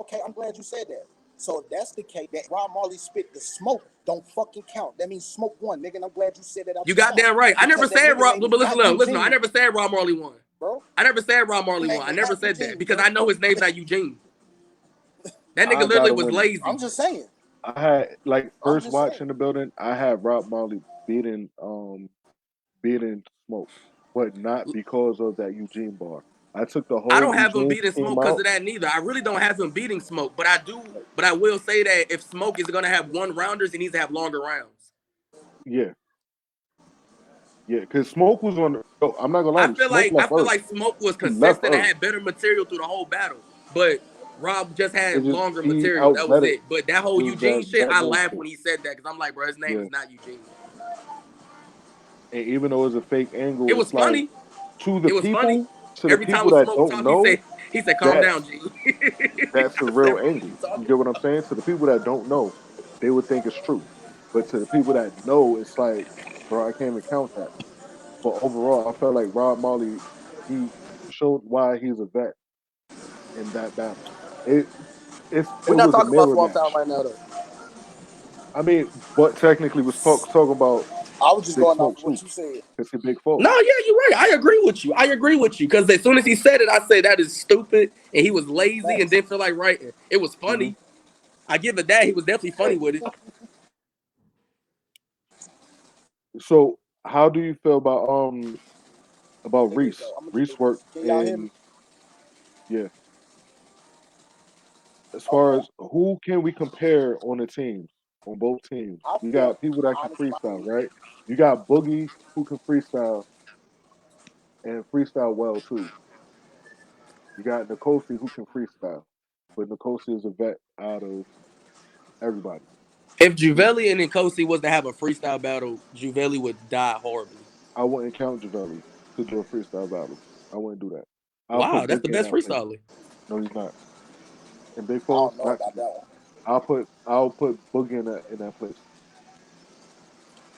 Okay, I'm glad you said that. So if that's the case, that Rob Marley spit the smoke don't fucking count. That means smoke one, nigga. And I'm glad you said that out You your mouth goddamn right. I because never that said nigga Rob, name but is listen, not listen. I Eugene, never said Rob Marley won. bro. I never said Rob Marley Name won. I is never not said that Eugene, because bro. I know his name's not Eugene. That nigga I literally gotta was win it. lazy. I'm just saying. I had like I'm first just watch saying. in the building. I had Rob Marley beating Smoke, but not because of that Eugene bar. I took the I whole don't have him Eugene beating came Smoke because out. of that neither. I really don't have him beating Smoke, but I do. But I will say that if Smoke is gonna have one rounders, he needs to have longer rounds. Yeah, yeah, because Smoke was on. Yo, I'm not gonna lie to you. Smoke I left feel Earth. like Smoke was He left consistent and Earth. had better material through the whole battle, but Rob just It had just longer he material. That was outlet it. it. But that whole It was Eugene shit, that I nose laughed shit. when he said that because I'm like, bro, his name Yeah, is not Eugene. and even though it's a fake It angle, was it's like funny. to the It was funny. people, to the Every time people when that Smoke don't talked, know, he said, calm that down, G. that's a I real said, bro, what angle. you You talking get what I'm about? saying? To the people that don't know, they would think it's true. But to the people that know, it's like, bro, I can't even count that. But overall, I felt like Rob Marley, he showed why he's a vet in that battle. It it We're not was a talking about mirror Swamp Town match. right now, though. I mean, but technically was talking about I was just Big going off Smoke of too, what you said. because he Big Four. No, yeah, you're right. I agree with you. I agree with you. Because as soon as he said it, I said that is stupid. And he was lazy and Facts. didn't feel like writing. It was Mm-hmm. funny. I give it that. He was definitely funny Right. with it. So, how do you feel about Here you Reese? go. I'm gonna Reese do this. worked Can y'all hear me? in, yeah. As far Okay. as who can we compare on the teams, on both teams? I You feel got people that can honestly, freestyle, right? You got Boogie who can freestyle and freestyle well too. You got Nkosi who can freestyle, but Nkosi is a vet out of everybody. If He, Juvelli and Nkosi was to have a freestyle battle, Juvelli would die horribly. I wouldn't count Javelli to do a freestyle battle. I wouldn't do that. I'll Wow, put that's the Boogie in best that place. freestyler. No, he's not. And Big I Four, don't know not to about me. that one. I'll put Boogie in that place.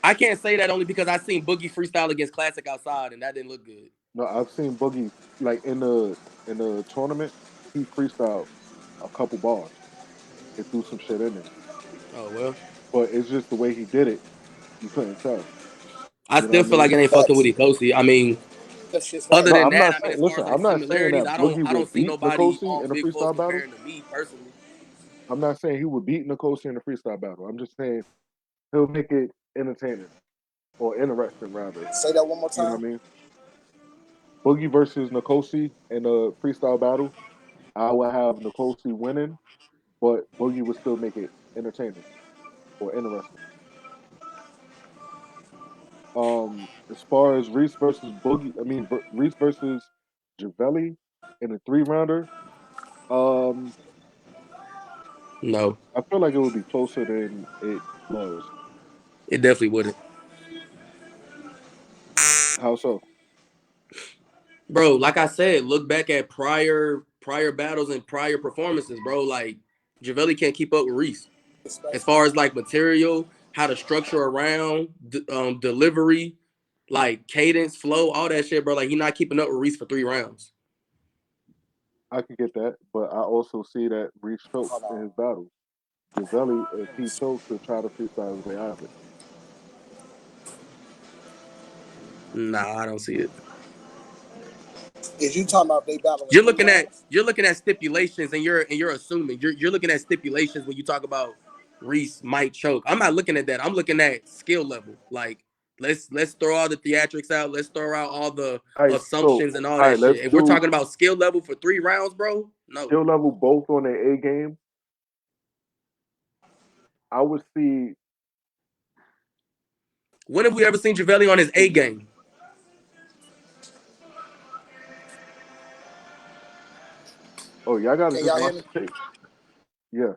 I can't say that only because I seen Boogie freestyle against Classic outside and that didn't look good. No, I've seen Boogie like in the tournament. He freestyled a couple bars and threw some shit in there. Oh well. But it's just the way he did it. You couldn't tell. I You know still what I feel like mean? it ain't fucking with Facts. Nkosi. I mean, That shit's other whack. No, than I'm that, not I mean, saying. as far Listen, as like I'm not saying similarities, that Boogie I don't will see beat nobody Nikosi on in a Big Four freestyle battle. comparing to me personally. I'm not saying he would beat Nkosi in a freestyle battle. I'm just saying he'll make it entertaining or interesting rather. Say that one more You know time. what I mean? Boogie versus Nkosi in a freestyle battle. I would have Nkosi winning, but Boogie would still make it entertaining or interesting. As far as Reese versus Boogie, I mean Reese versus Javelli in a 3 rounder. Um, No, I feel like it would be closer than it was. it definitely wouldn't. How so? Bro, like I said, look back at prior battles and prior performances, bro. Like Javelli can't keep up with Reese as far as like material, how to structure around, delivery, like cadence, flow, all that shit, bro. Like he not keeping up with Reese for 3 rounds. I could get that, but I also see that Reese chokes Hold in on. his battles. Javelli, if he chokes, he'll try to freestyle his way out of it. Nah, I don't see it. Is you talking about they battle in You're three looking at rounds? stipulations and you're assuming you're looking at stipulations when you talk about Reese might choke. I'm not looking at that. I'm looking at skill level. Like let's throw all the theatrics out. Let's throw out all the All right, so assumptions and all all that right, let's shit. If we're do talking about skill level for 3 rounds, bro, no. skill level both on their A game. I would see. When have we ever seen Javelli on his A game? Oh, y'all gotta Can just y'all hear watch me? the tape. Yeah,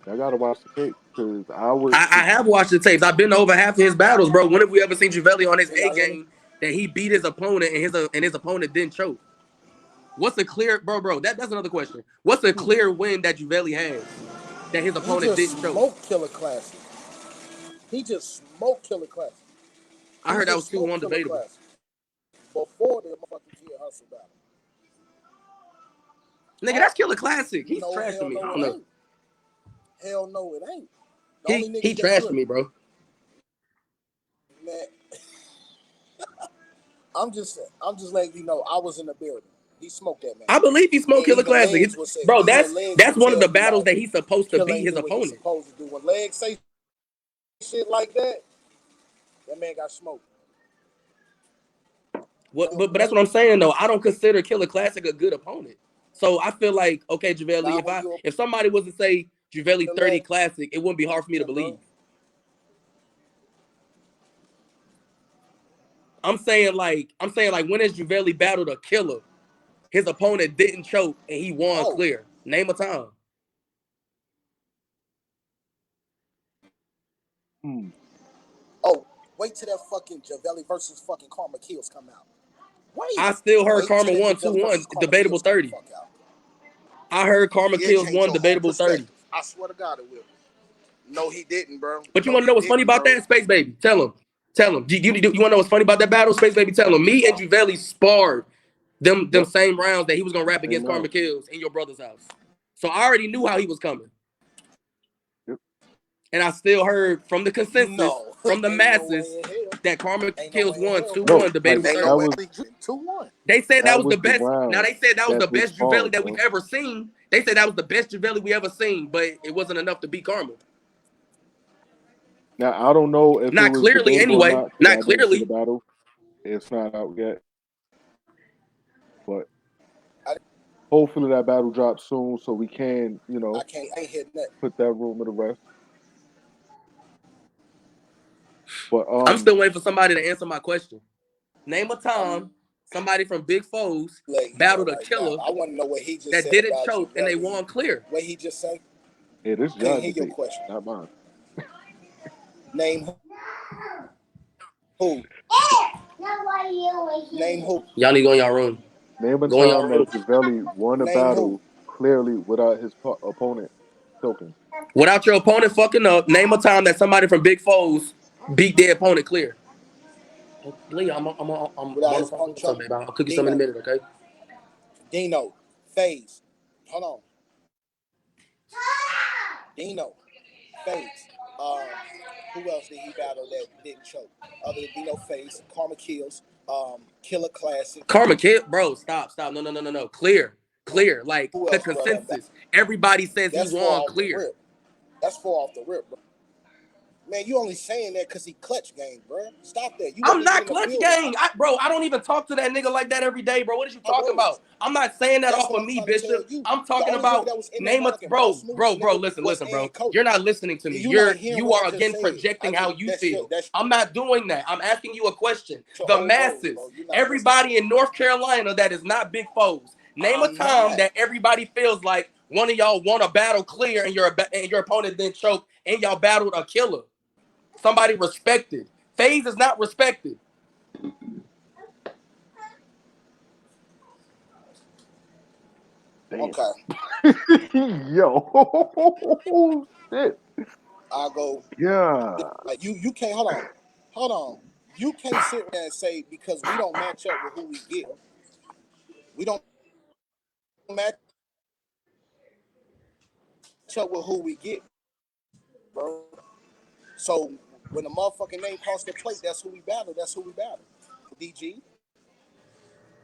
y'all gotta watch the tape because I would. I have watched the tapes. I've been to over half of his battles, bro. When have we ever seen Javelli on his Can A y'all hear me? game that he beat his opponent and his opponent didn't choke? What's a clear, bro? That's another question. What's a clear win that Javelli has that his He opponent just didn't choke? smoked Killer Classic. He just smoked Killer Classic. I He heard that was just two smoked one Killer debatable. Classic before the motherfucking Kid Hustle battle. Nigga, Oh, that's Killer Classic. He's no, trash to hell me. I no, don't it know. ain't. Hell no, it ain't. The only He niggas that trashed to you, me, bro. man, I'm just letting you know I was in the building. He smoked that man. I believe he smoked And Killer even Classic. legs will say, Bro, even legs that's will one of the tell you battles like that he's supposed to Kill beat ain't his do what he's opponent. supposed to do. When legs say shit like that, that man got smoked. What, When, but that's when what I'm saying though. I don't consider Killer Classic a good opponent. So I feel like okay, Javelli, now when you if somebody was to say Javelli the 30 legs, Classic, it wouldn't be hard for me to believe. bro. I'm saying like when has Javelli battled a killer? His opponent didn't choke and he won Oh, clear. Name a time. Hmm. oh, wait till that fucking Javelli versus fucking Karma Kills come out. I still heard Wait till Karma that won Javelli 2-1, versus Karma debatable Kills come the 30. fuck out. I heard Karma It Kills changed won, your whole debatable 30. perspective. I swear to God it will. No, he didn't, bro. But you No, want to he know what's funny didn't, about bro. that? Space Baby. Tell him. Tell him. You want to know what's funny about that battle? Space Baby, tell him. Me and Javelli sparred them Yep. same rounds that he was going to rap Same against Karma round. Kills in your brother's house. So I already knew how he was coming. Yep. And I still heard from the consensus, No, from the ain't no way masses, in hell. that Karma Ain't no Kills way in won hell. 2-1, No, like debatable Ain't no that 30. way. was 2-1. They said that that was the was the best. Now round they said that was that the they best Javelli sparred, that we've bro. ever seen. They said that was the best Javelli we ever seen, but it wasn't enough to beat Karma. Now I don't know if it Not was clearly debatable or anyway. not because Not I didn't see the clearly. battle. It's not out yet, but I, hopefully that battle drops soon so we can, I can't. I ain't hitting that. put that rumor to rest. But I'm still waiting for somebody to answer my question. Name a I'm time somebody from BIG4s letting you know battled a right now. killer I want to know what he just that said didn't about choke and they Javelli. won clear. What he just said. hey, this is Can't y'all hear your debate, question. not mine. Name who? Name who? Y'all need to go in y'all room. Name a Go in time y'all room. that Javelli won a Name who? battle clearly without his opponent choking. Without your opponent fucking up, name a time that somebody from BIG4s beat their opponent clear. Lee, I'm Without on the his phone opponent with something, choking. baby. I'll cook you something in Dino. a minute, okay? Dino. Phase. Hold on. Dino. Phase. Who else did he battle that didn't choke? Other than Dino Face, Karma Kills, Killer Classic. Karma Kid, bro, stop. No. Clear. Clear, like Who the else, bro? consensus. Everybody says he That's won four off the clear. rip. That's four off the rip, bro. Man, you only saying that because he clutch game, bro. Stop that. You I'm wasn't even not in the clutch building, gang. Bro, I don't even talk to that nigga like that every day, bro. What is you talking bro. about? I'm not saying that That's off what of I'm me, trying to tell Bishop. you. I'm The talking only nigga about that was in there name a knocking bro, boss moves, bro, bro. nigga, Listen, was bro. Coach. You're not listening to me. You not hearing You what are I just again said. projecting how you feel. That's I'm not doing that. I'm asking you a question. your The whole role, masses, bro. You're not everybody in North Carolina that is not big foes. Name a I'm time not. that everybody feels like one of y'all won a battle clear and your opponent didn't choke and y'all battled a killer. Somebody respected. FaZe is not respected. Damn. Okay. Yo. Shit. I go. Yeah. Like you can't hold on. You can't sit there and say because we don't match up with who we get. We don't match up with who we get, bro. So when the motherfucking name cross the plate, that's who we battle. That's who we battle. DG.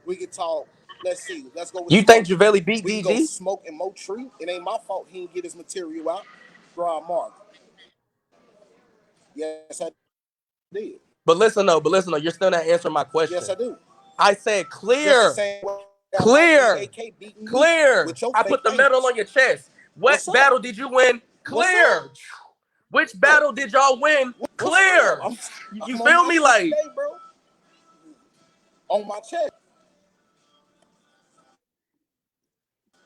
We can talk. Let's see. Let's go with You think Smoke. Javelli beat We can go DG? Smoke and Mo Tree. It ain't my fault he didn't get his material out. Ron Mark. Yes, I did. But listen though, you're still not answering my Yes, question. I do. I said Just the clear, same way I got clear, AK beating you clear. with your I fake put the medal angles. on your chest. What What's up? battle did you win? What's Clear. up? Which battle did y'all win? What's up? Clear. You I'm on feel my me? shit Like today, bro. On my chest.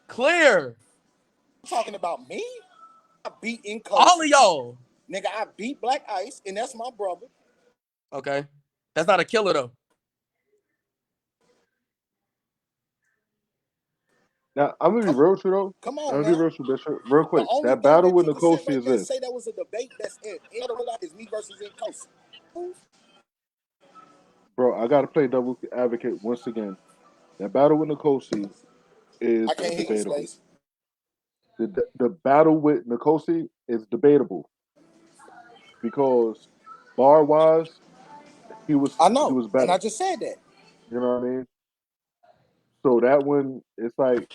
clear. You talking about me? I beat All Inkosi. of y'all. Nigga, I beat Black Ice, and that's my brother. Okay. That's not a killer though. Now I'm gonna be Come, real with you though. come I'm on gonna be now. real with you, Bishop. Real The quick. only That thing battle that with people sit Nkosi right is there and this. say that was a debate that's in is me versus Inkosi. Bro, I gotta play double advocate once again. That battle with Nkosi is I can't hear you, debatable. Space. The battle with Nkosi is debatable because bar wise, I he know, was and better. I just said that. You know what I mean? So that one, it's like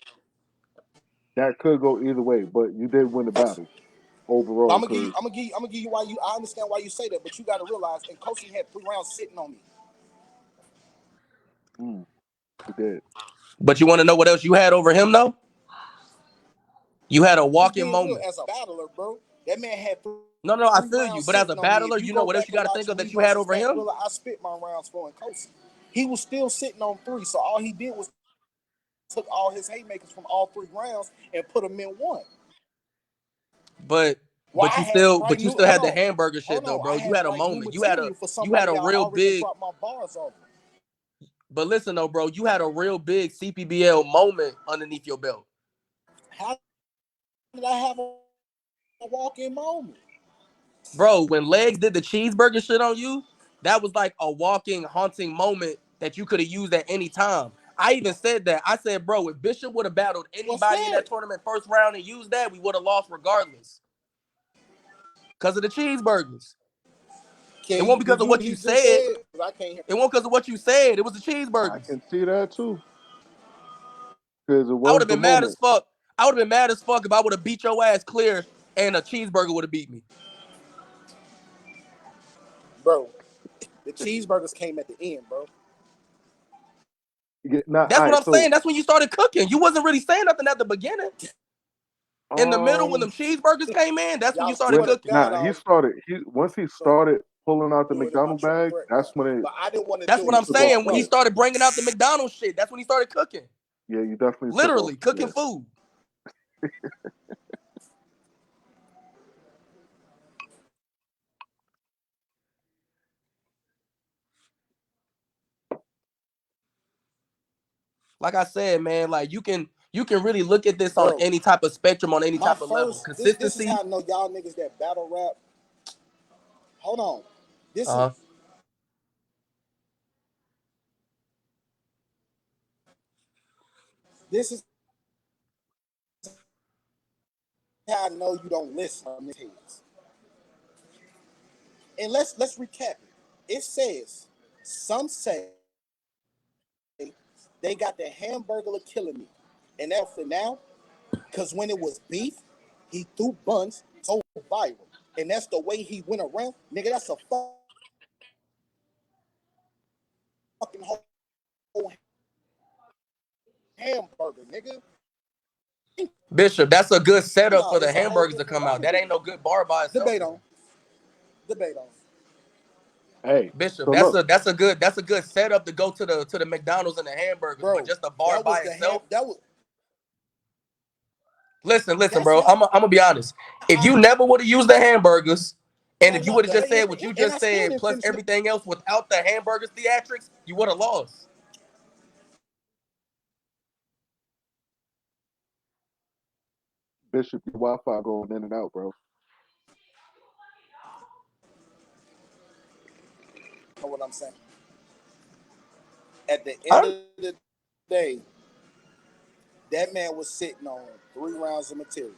that could go either way, but you did win the battle But overall. Because I'm gonna give you why you. I understand why you say that, but you got to realize, and Kosi had 3 rounds sitting on me. he did. But you want to know what else you had over him though? You had a Just walking being real, moment. as a battler, bro, that man had No, I three feel you. rounds But as a sitting on me. battler, If you you know go what else back you and got to watch think of me that you had versus over Fat him? Gorilla, I spit my rounds for Kosi. He was still sitting on 3, so all he did was took all his haymakers from all 3 rounds and put them in one. But Well, I had the right but you new. still had the hamburger shit Hold though, on. bro. I You had the had a right new moment. material for You had somebody a that I real already big. dropped my bars over. But listen though, bro, you had a real big CPBL moment underneath your belt. How did I have a walk-in moment? Bro, when Legs did the cheeseburger shit on you, that was like a walking, haunting moment that you could have used at any time. I even said that. I said, bro, if Bishop would have battled What's anybody in that? that tournament first round and used that, we would have lost regardless. Because of the cheeseburgers. It won't because Did of you what what he you just said. said? I can't hear. It won't because of what you said. It was the I cheeseburgers. can see that too because it I would was have the been mad as moment. fuck. I would have been mad as fuck if I would have beat your ass clear and a cheeseburger would have beat me. Bro, the cheeseburgers came at the end, bro. Nah, That's all what right. I'm saying. That's when you started cooking. You wasn't really saying nothing at the beginning. In the middle, when Um, them cheeselburgers came in, that's when you Y'all started swear when to cooking. God, nah, I he was started. He once he started pulling out the doing it in my McDonald triple bag. threat That's match. when it But I didn't want to That's do what he I'm it. took off saying. When he course. started bringing out the McDonald's shit, that's when he started cooking. Yeah, you definitely took off. Literally cooking Yeah, food. Like I said, man, like you can really look at this on Bro, any type of spectrum, on any my type of level. first this is how Consistency. I know y'all niggas that battle rap. Hold on. This is Uh-huh. this is how I know you don't listen on these heads. And let's recap it. It says some say they got the hamburger killing me. And that's for now, because when it was beef, he threw buns so viral. And that's the way he went around. Nigga, that's a fucking whole hamburger, nigga. Bishop, that's a good setup No, for the it's a whole hamburgers to different come out. That barbecue. ain't no good bar by itself, Debate though. on. Debate on. Hey, Bishop, so look, that's a good setup to go to the McDonald's and the hamburgers, but Bro, just a bar that was by the ham. itself. That was Listen, that's bro. how I'm gonna be honest. If you never would have used the hamburgers, and if you no. would have just said what you And I just still said didn't plus finish it. everything else without the hamburgers theatrics, you would have lost. Bishop, your Wi-Fi going in and out, bro. Know what I'm saying? At the end I, of the day, that man was sitting on 3 rounds of material.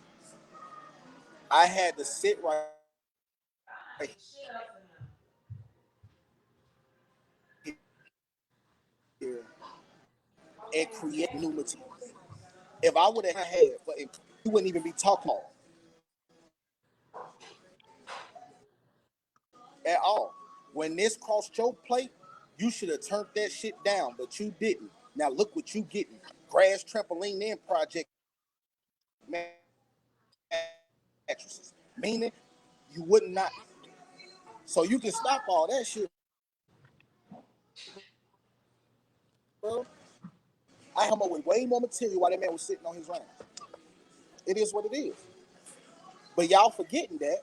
I had to sit right here and create new material. If I would have had, but you wouldn't even be talking at all. When this crossed your plate, you should have turned that shit down, but you didn't. Now look what you getting: grass trampoline and project mattresses. Meaning, you would not. So you can stop all that shit, bro. I come up with way more material while that man was sitting on his rounds. It is what it is. But y'all forgetting that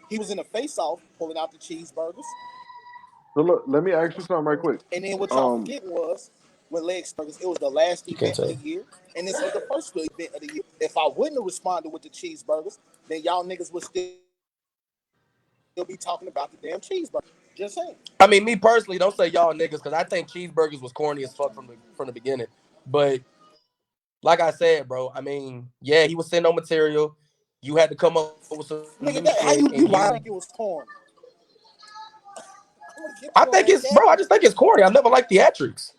he was in a face-off pulling out the cheeseburgers. So look, let me ask you something right quick. And then what y'all Um, forgetting was with leg burgers, it was the last you can't event of the tell. year, and this was the first event of the year. If I wouldn't have responded with the cheeseburgers, then y'all niggas would still be talking about the damn cheeseburger. Just saying. I mean, me personally, don't say y'all niggas because I think cheeseburgers was corny as fuck from the beginning. But like I said, bro, I mean, yeah, he was sitting on material. You had to come up with some new Nigga, shit, that, how and you you. lying like it was corn? I'm gonna get I your think ass it's, bro. I down. just think it's corny. I never liked theatrics.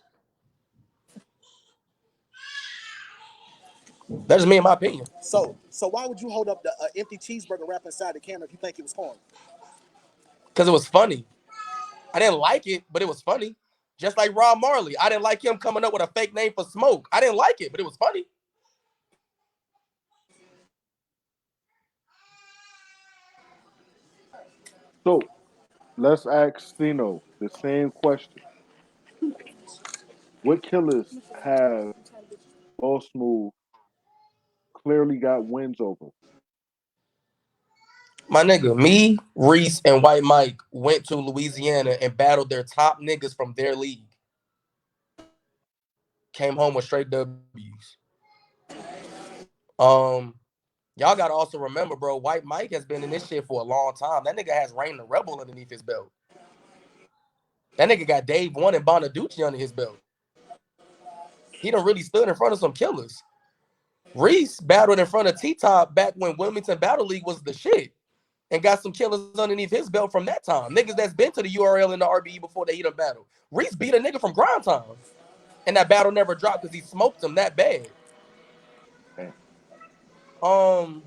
That's just me in my opinion. So why would you hold up the empty cheeseburger wrap inside the camera if you think it was corn? Because it was funny. I didn't like it, but it was funny. Just like Rob Marley. I didn't like him coming up with a fake name for Smoke. I didn't like it, but it was funny. so let's ask Cino the same question. What killers have Boss Move clearly got wins over? My nigga, me, Reese, and White Mike went to Louisiana and battled their top niggas from their league. Came home with straight W's. Um, y'all gotta also remember, bro, White Mike has been in this shit for a long time. That nigga has Rain the Rebel underneath his belt. That nigga got Dave One and Bonaducci under his belt. He done really stood in front of some killers. Reese battled in front of T-Top back when Wilmington Battle League was the shit and got some killers underneath his belt from that time. Niggas that's been to the URL and the RBE before they hit a battle. Reese beat a nigga from Grind Time. And that battle never dropped because he smoked him that bad. Damn. Um,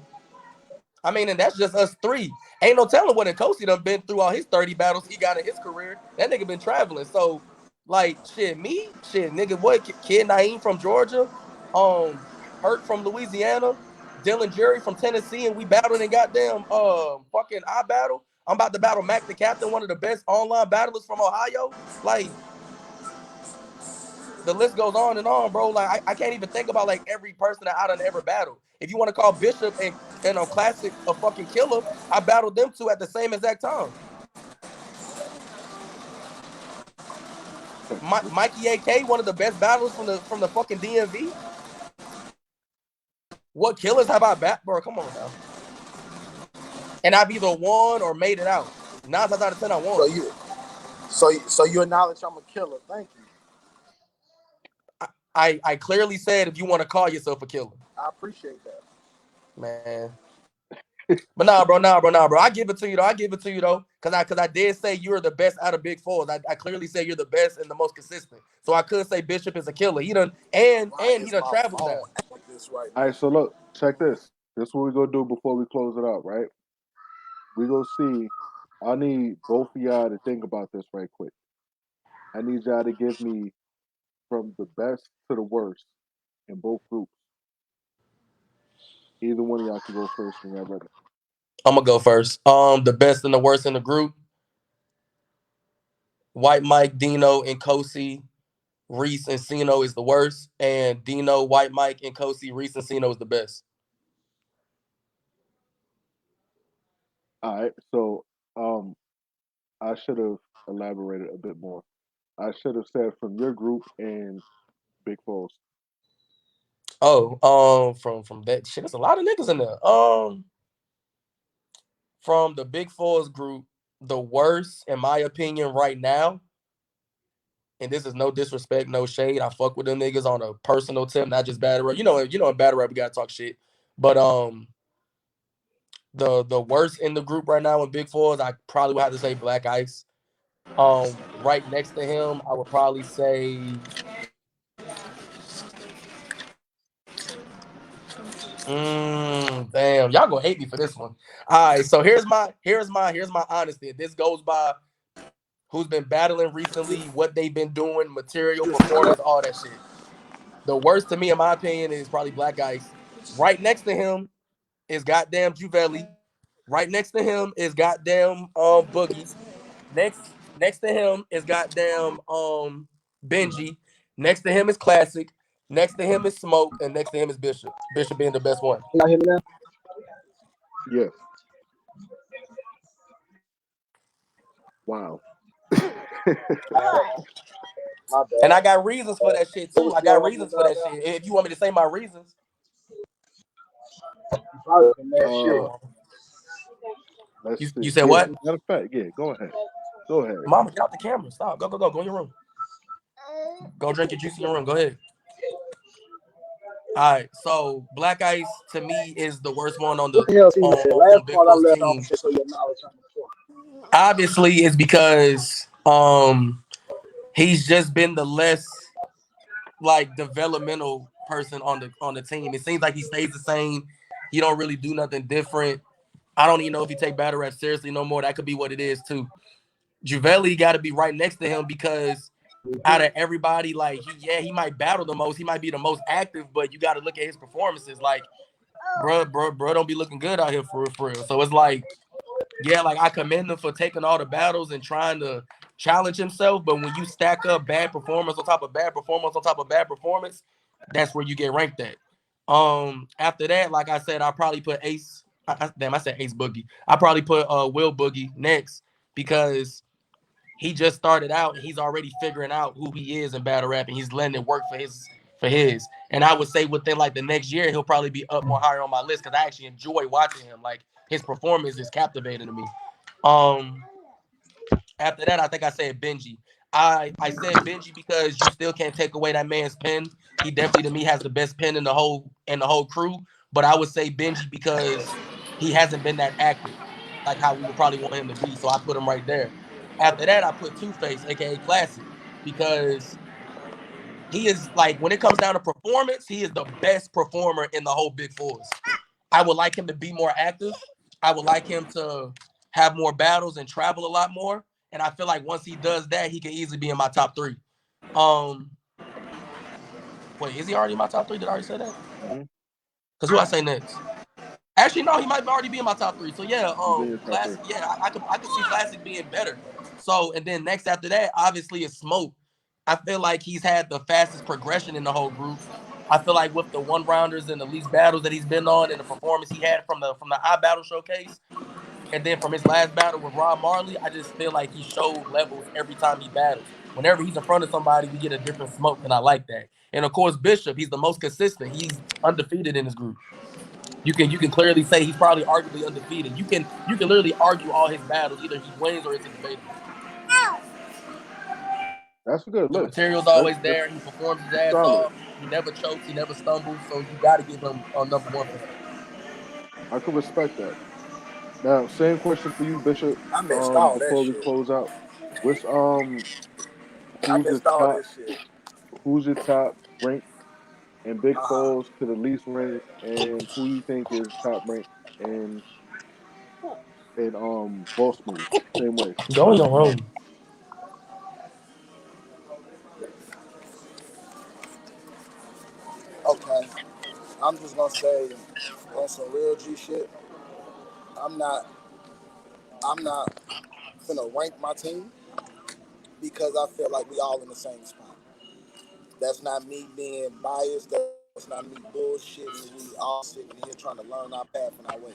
I mean, and that's just us three. Ain't no telling what Nkosi done been through all his 30 battles he got in his career. That nigga been traveling. So, like, shit, nigga, what? Kid Naeem from Georgia, Hurt from Louisiana, Dylan Jerry from Tennessee, and we battled in goddamn fucking I battle. I'm about to battle Mac the Captain, one of the best online battlers from Ohio. Like, the list goes on and on, bro. Like I can't even think about like every person that I done ever battled. If you want to call Bishop and Classic a fucking killer, I battled them two at the same exact time. Mikey AK, one of the best battlers from the fucking DMV. What killers have I bat, bro? Come on now. And I've either won or made it out. 9 times out of 10, I So won. you acknowledge I'm a killer. Thank you. I clearly said if you want to call yourself a killer, I appreciate that. man. But nah, bro. I give it to you though. I give it to you though, cause I did say you're the best out of Big Fours. I clearly say you're the best and the most consistent. So I could say Bishop is a killer. He done Why and he is done my traveled phone now. consensus right All now. right, so look, check this. This is what we're gonna do before we close it out, right? We gonna see. I need both of y'all to think about this right quick. I need y'all to give me from the best to the worst in both groups. Either one of y'all can go first when y'all ready. I'm gonna go first. The best and the worst in the group: White Mike, Dino, and Kosi. Reese and Cino is the worst, and Dino, White Mike, and Kosi, Reese and Cino is the best. All right, so um, I should have elaborated a bit more. I should have said from your group and Big Foes. Oh, from that shit, there's a lot of niggas in there. From the BIG4s group, the worst, in my opinion, right now, and this is no disrespect, no shade. I fuck with them niggas on a personal tip, not just battle rap. In battle rap we gotta talk shit. But the worst in the group right now in BIG4s, I probably would have to say Black Ice. Right next to him, I would probably say damn, y'all gonna hate me for this one. All right, so here's my honesty. This goes by who's been battling recently, what they've been doing, material, performance, all that shit. The worst to me, in my opinion, is probably Black Ice. Right next to him is goddamn Juvelli. Right next to him is goddamn Boogie. Next to him is goddamn Benji. Next to him is Classic. Next to him is Smoke, and next to him is Bishop. Bishop being the best one. Y'all hear me now? Yes. Wow. My And I bad. got reasons for that shit What too. was I got going on reasons for down that there? shit. If you want me to say my reasons, Probably some mad shit. uh, um, let's you see. said Yeah. what? Matter of fact, yeah. Go ahead. Go ahead. Mama, get out the camera. Stop. Go, go, go. Go in your room. Go drink your juice in your room. Go ahead. All right. So Black Ice to me is the worst one on What the the hell Cino said? on Last Big part I Four's left off team. just so your knowledge on the floor. Obviously, it's because he's just been the less like developmental person on the team. It seems like he stays the same. He don't really do nothing different. I don't even know if he take battle rap seriously no more. That could be what it is too. Juvelli got to be right next to him because out of everybody, like he might battle the most. He might be the most active, but you got to look at his performances. Like, bro, don't be looking good out here for real, for real. So it's like, yeah, like I commend him for taking all the battles and trying to challenge himself. But when you stack up bad performance on top of bad performance on top of bad performance, that's where you get ranked at. After that, like I said, I probably put Ace. Damn, I said Ace Boogie. I probably put Will Boogie next because he just started out and he's already figuring out who he is in battle rap and he's letting it work for his. And I would say within like the next year, he'll probably be up more higher on my list because I actually enjoy watching him. Like his performance is captivating to me. Um, After that, I think I said Benji. I said Benji because you still can't take away that man's pen. He definitely to me has the best pen in the whole crew. But I would say Benji because he hasn't been that active, like how we would probably want him to be. So I put him right there. After that, I put Two Face, aka Classic, because he is like when it comes down to performance, he is the best performer in the whole Big Fours. I would like him to be more active. I would like him to have more battles and travel a lot more. And I feel like once he does that, he can easily be in my top three. Um, Wait, is he already in my top three? Did I already say that? Mm-hmm. Because who I say next? Actually, no, he might already be in my top three. So yeah, He's in your top three. Classic. Yeah, I could see Classic being better. So and then next after that, obviously is Smoke. I feel like he's had the fastest progression in the whole group. I feel like with the one rounders and the least battles that he's been on and the performance he had from the I Battle showcase, and then from his last battle with Rob Marley, I just feel like he showed levels every time he battles. Whenever he's in front of somebody, we get a different Smoke, and I like that. And of course, Bishop, he's the most consistent. He's undefeated in his group. You can clearly say he's probably arguably undefeated. You can literally argue all his battles. Either he wins or it's a debatable. That's a good The list. material's That's always that's there. He performs his ass solid. off. He never chokes. He never stumbles. So you got to give him a number one for that. I could respect that. Now, same question for you, Bishop. I missed all that Before we shit. close out, what's I who's the missed all top? that shit. Who's your top rank and Big Uh-huh. Fours to the least ranked, and who you think is top ranked in Boss Moves. Same way. Go in your room. Okay. I'm just gonna say on some real G shit, I'm not I'm not finna rank my team because I feel like we all in the same spot. That's not me being biased. That's not me bullshitting. We all sitting here trying to learn our path and our way.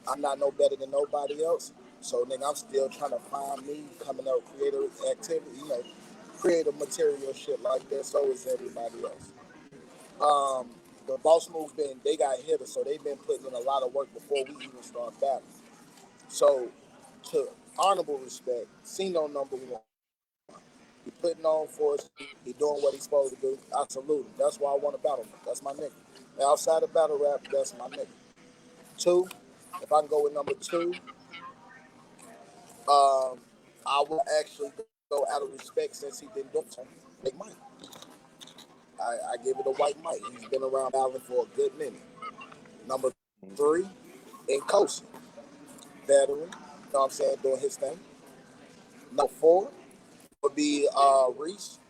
I'm not no better than nobody else. So nigga, I'm still trying to find me coming up creative activity, creative material shit like that. So is everybody else. Um, the boss moves they got hitters, so they've been putting in a lot of work before we even start battling. So to honorable respect, Cino #1. He putting on for us. He doing what he's supposed to do. I salute him. That's why I want to battle him. That's my nigga. Now, outside of battle rap, that's my nigga. Two, if I can go with #2, um, I will actually go out of respect since he been doing something. Like Mike. I give it a white Mike. He's been around battling for a good minute. #3, in Coast, veteran. You know what I'm saying? Doing his thing. #4 would be Reese.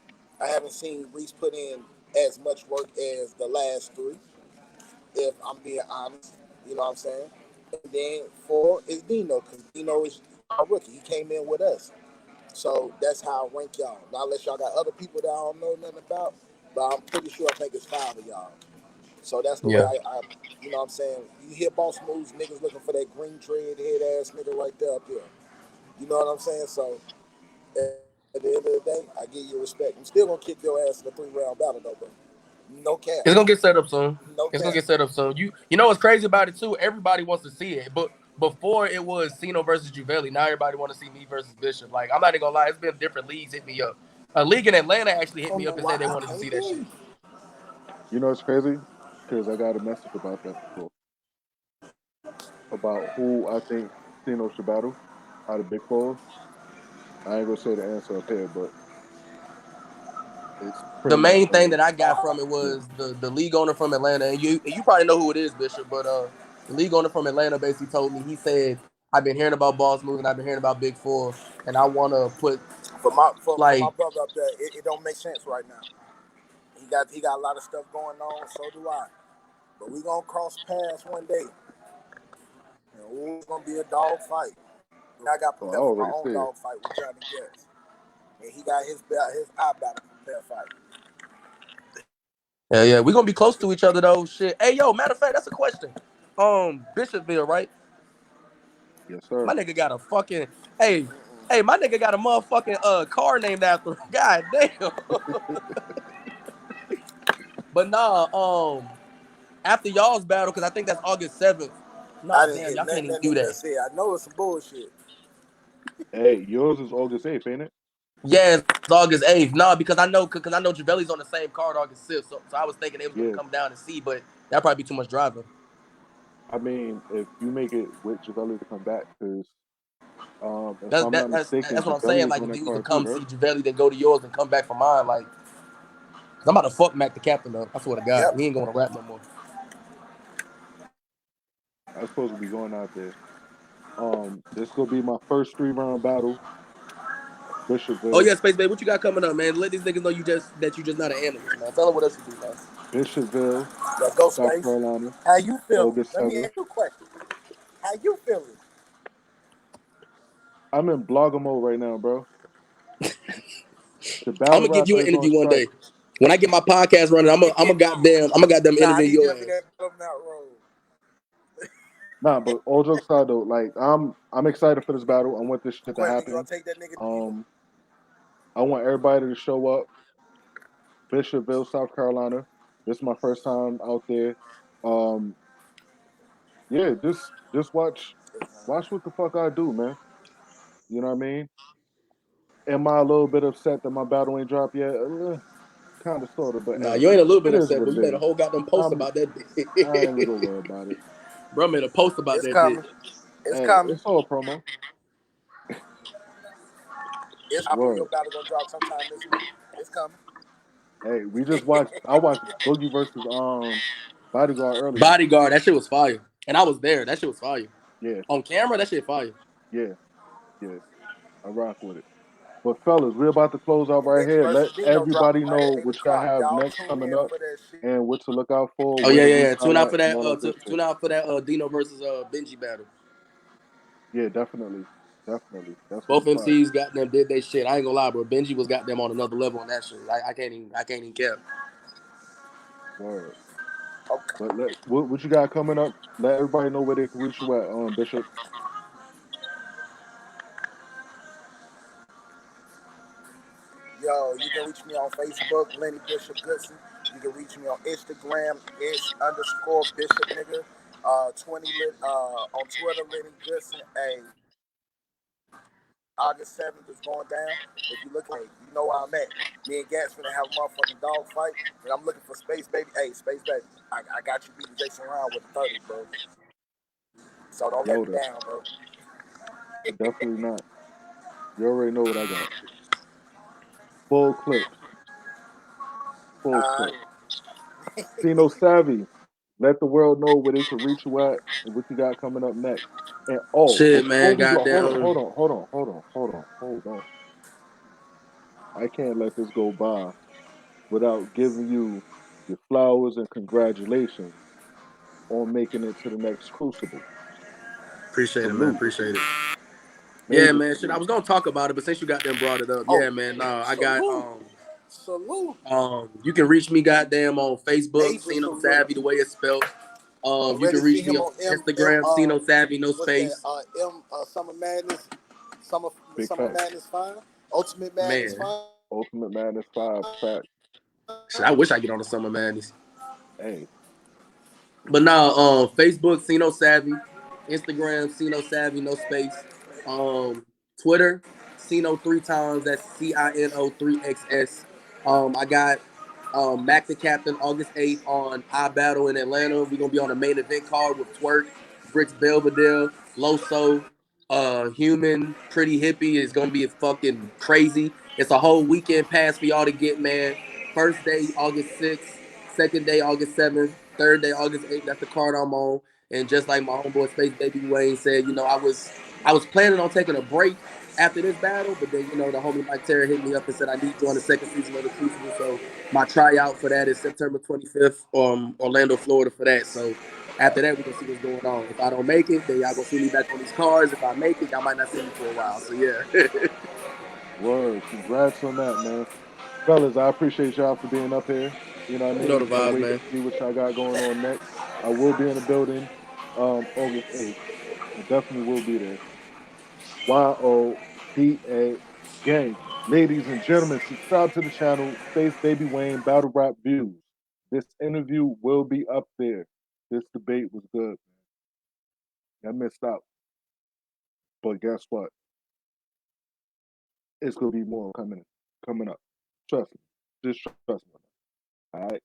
I haven't seen Reese put in as much work as the last three, if I'm being honest. You know what I'm saying? And then 4 is Dino, because Dino is our rookie. He came in with us. So that's how I rank y'all. Now, unless y'all got other people that I don't know nothing about, but I'm pretty sure I think it's 5 of y'all. So that's the way Yeah. I you know what I'm saying? You hear boss moves, niggas looking for that green tread head ass nigga right there up here. You know what I'm saying? So at the end of the day, I give you respect. I'm still gonna kick your ass in a 3-round battle though, bro. No cap. It's gonna get set up soon. No It's gonna cap. get set up soon. You know what's crazy about it too? Everybody wants to see it, but before it was Cino versus Juvelli. Now everybody want to see me versus Bishop. Like I'm not even gonna lie, it's been different leagues hit me up. A league in Atlanta actually I hit don't me know up and why said they I wanted to can't see hear that you. shit. You know it's crazy because I got a message about that before about who I think Cino should battle out of Big Fours. I ain't gonna say the answer up here, but it's The pretty much main thing funny. that I got Uh-huh. from it Yeah, was the league owner from Atlanta, and you probably know who it is, Bishop. But the league owner from Atlanta basically told me, he said, I've been hearing about Boss Move and I've been hearing about Big Four, and I want to put For my like brother up there, it don't make sense right now. He got a lot of stuff going on, so do I. But we gonna cross paths one day. It's gonna be a dog fight. I got so I prepared for my already own see it. dog fight with Johnny Gatz. And he got his eye battle prepared fight. yeah, we're gonna be close to each other though. Shit. Hey yo, matter of fact, that's a question. Bishopville, right? Yes, My sir. nigga got a fucking hey, my nigga got a motherfucking car named after him. God damn. But nah, after y'all's battle, because I think that's August 7th. Nah, I didn't damn, hear y'all can't nothing even that do nigga that. just said. I know it's some bullshit. Hey, yours is August 8th, ain't it? Yeah, it's August 8th. Nah, because I know Javelli's on the same card August 6th. So I was thinking they was gonna Yeah. come down and see, but that probably be too much driving. I mean, if you make it with Javelli to come back, because if That's I'm that, not that's mistaken, that's what I'm Javelli saying. is Like on if that you even card too, come right? see Javelli, then go to yours and come back for mine. Like, cause I'm about to fuck Mac the captain up. I swear to God, Yep. he ain't going to rap no more. I'm supposed to be going out there. This gonna be my first 3-round battle, Oh Bishopville. yeah, Space Baby, what you got coming up, man? Let these niggas know you just not an analyst, man. Tell them what else you do, man. Bishopville, Let's go, South Space. Carolina, How you feeling? August Let me 7th. ask you a question. How you feeling? I'm in blogger mode right now, bro. The I'm battle gonna give you rapper an is on interview one day. strike. When I get my podcast running, I'm a goddamn Nah, I interview need you your to be ass. that bottom out road. Nah, but all jokes aside though, like I'm excited for this battle. I want this shit to Question, you gonna happen. take that nigga to you? Um, I want everybody to show up. Bishopville, South Carolina. This is my first time out there. Um, yeah, just watch what the fuck I do, man. You know what I mean? Am I a little bit upset that my battle ain't dropped yet? Kind of, sort of, but Nah, hey, you ain't a little bit it is upset, what bro. You it made a is. whole goddamn post I'm about that I ain't bitch. gonna worry about it. Bro made a post about It's that bitch. coming. It's Hey, coming. it's all promo. It's coming. Your Word. battle gonna drop sometime this week. It's coming. Hey, we just watched. I watched Boogie versus Bodyguard earlier. Bodyguard, that shit was fire. And I was there. That shit was fire. Yeah, On camera, that shit fire. yeah, yeah. I rock with it. But fellas, we're about to close out right Benji here. versus Let Cino everybody dropping right know at 8 what y'all o'clock. have Y'all next tune coming in up for that shit. and what to look out for, Oh where yeah, to yeah, reach yeah. out Tune out at, for and that. all that good shit. Tune out for that. Dino versus Benji battle. Yeah, definitely, definitely. That's gonna Both be fire. MCs got them did they shit. I ain't gonna lie, bro. Benji was got them on another level on that shit. I can't even care. Word. Okay. But what you got coming up? Let everybody know where they can reach you at, Bishop. Yo, you can reach me on Facebook, Lenny Bishop Goodson. You can reach me on Instagram, ish_Bishop nigga. 20 on Twitter, Lenny Goodson. Hey, August 7th is going down. If you look, hey, you know where I'm at. Me and Gats finna have a motherfucking dog fight, and I'm looking for Space Baby. Hey, Space Baby, I got you beating Jason Round with the 30, bro. So don't let me Loaded. down, bro. Definitely not. You already know what I got. Full clips. Full Uh, clips. Cino Savvy. Let the world know where they can reach you at and what you got coming up next. And oh, Shit, before man. we go, hold on, Goddamn. hold on, hold on, hold on, hold on, hold on. I can't let this go by without giving you your flowers and congratulations on making it to the next crucible. Appreciate it, man. Salute. Appreciate it. Yeah, Major man. Shit, I salute. was gonna talk about it, but since you got them brought it up, oh, yeah, man. I got salute. Salute. you can reach me goddamn on Facebook, Major Cino salute. Savvy, the way it's spelled. You Ready can to see reach me him on on Instagram, Cino Savvy, no what's that? space. Summer Madness, Summer Big Summer facts. Madness 5, Ultimate Madness Man. 5. Ultimate Madness 5 facts. Shit, I wish I get on the Summer Madness. Hey, But now, Facebook, Cino Savvy, Instagram, Cino Savvy, no space. Um, Twitter, Cino 3 times. That's CINO3XS. I got Mac the Captain August 8th on iBattle in Atlanta. We're gonna be on the main event card with Twerk, Bricks Belvedere, Loso, Human, Pretty Hippie. Is gonna be fucking crazy. It's a whole weekend pass for y'all to get, man. First day, August 6th. Second day, August 7th. Third day, August 8th. That's the card I'm on. And just like my homeboy Space Baby Wayne said, I was planning on taking a break after this battle, but then the homie Mike Terry hit me up and said I need to join the second season of the Crucible. So my tryout for that is September 25th, Orlando, Florida for that. So after that, we're gonna see what's going on. If I don't make it, then y'all gonna see me back on these cards. If I make it, y'all might not see me for a while. So yeah. word. Congrats on that, man. Fellas, I appreciate y'all for being up here. You know what I You know the mean? Can't vibes, wait to man. see what y'all got going on next. I will be in the building August 8th. I definitely will be there. YOBA gang. Ladies and gentlemen, subscribe to the channel, Space Baby Wayne Battle Rap Views. This interview will be up there. This debate was good. I missed out. But guess what? It's gonna be more coming up. Trust me. Just trust me. All right.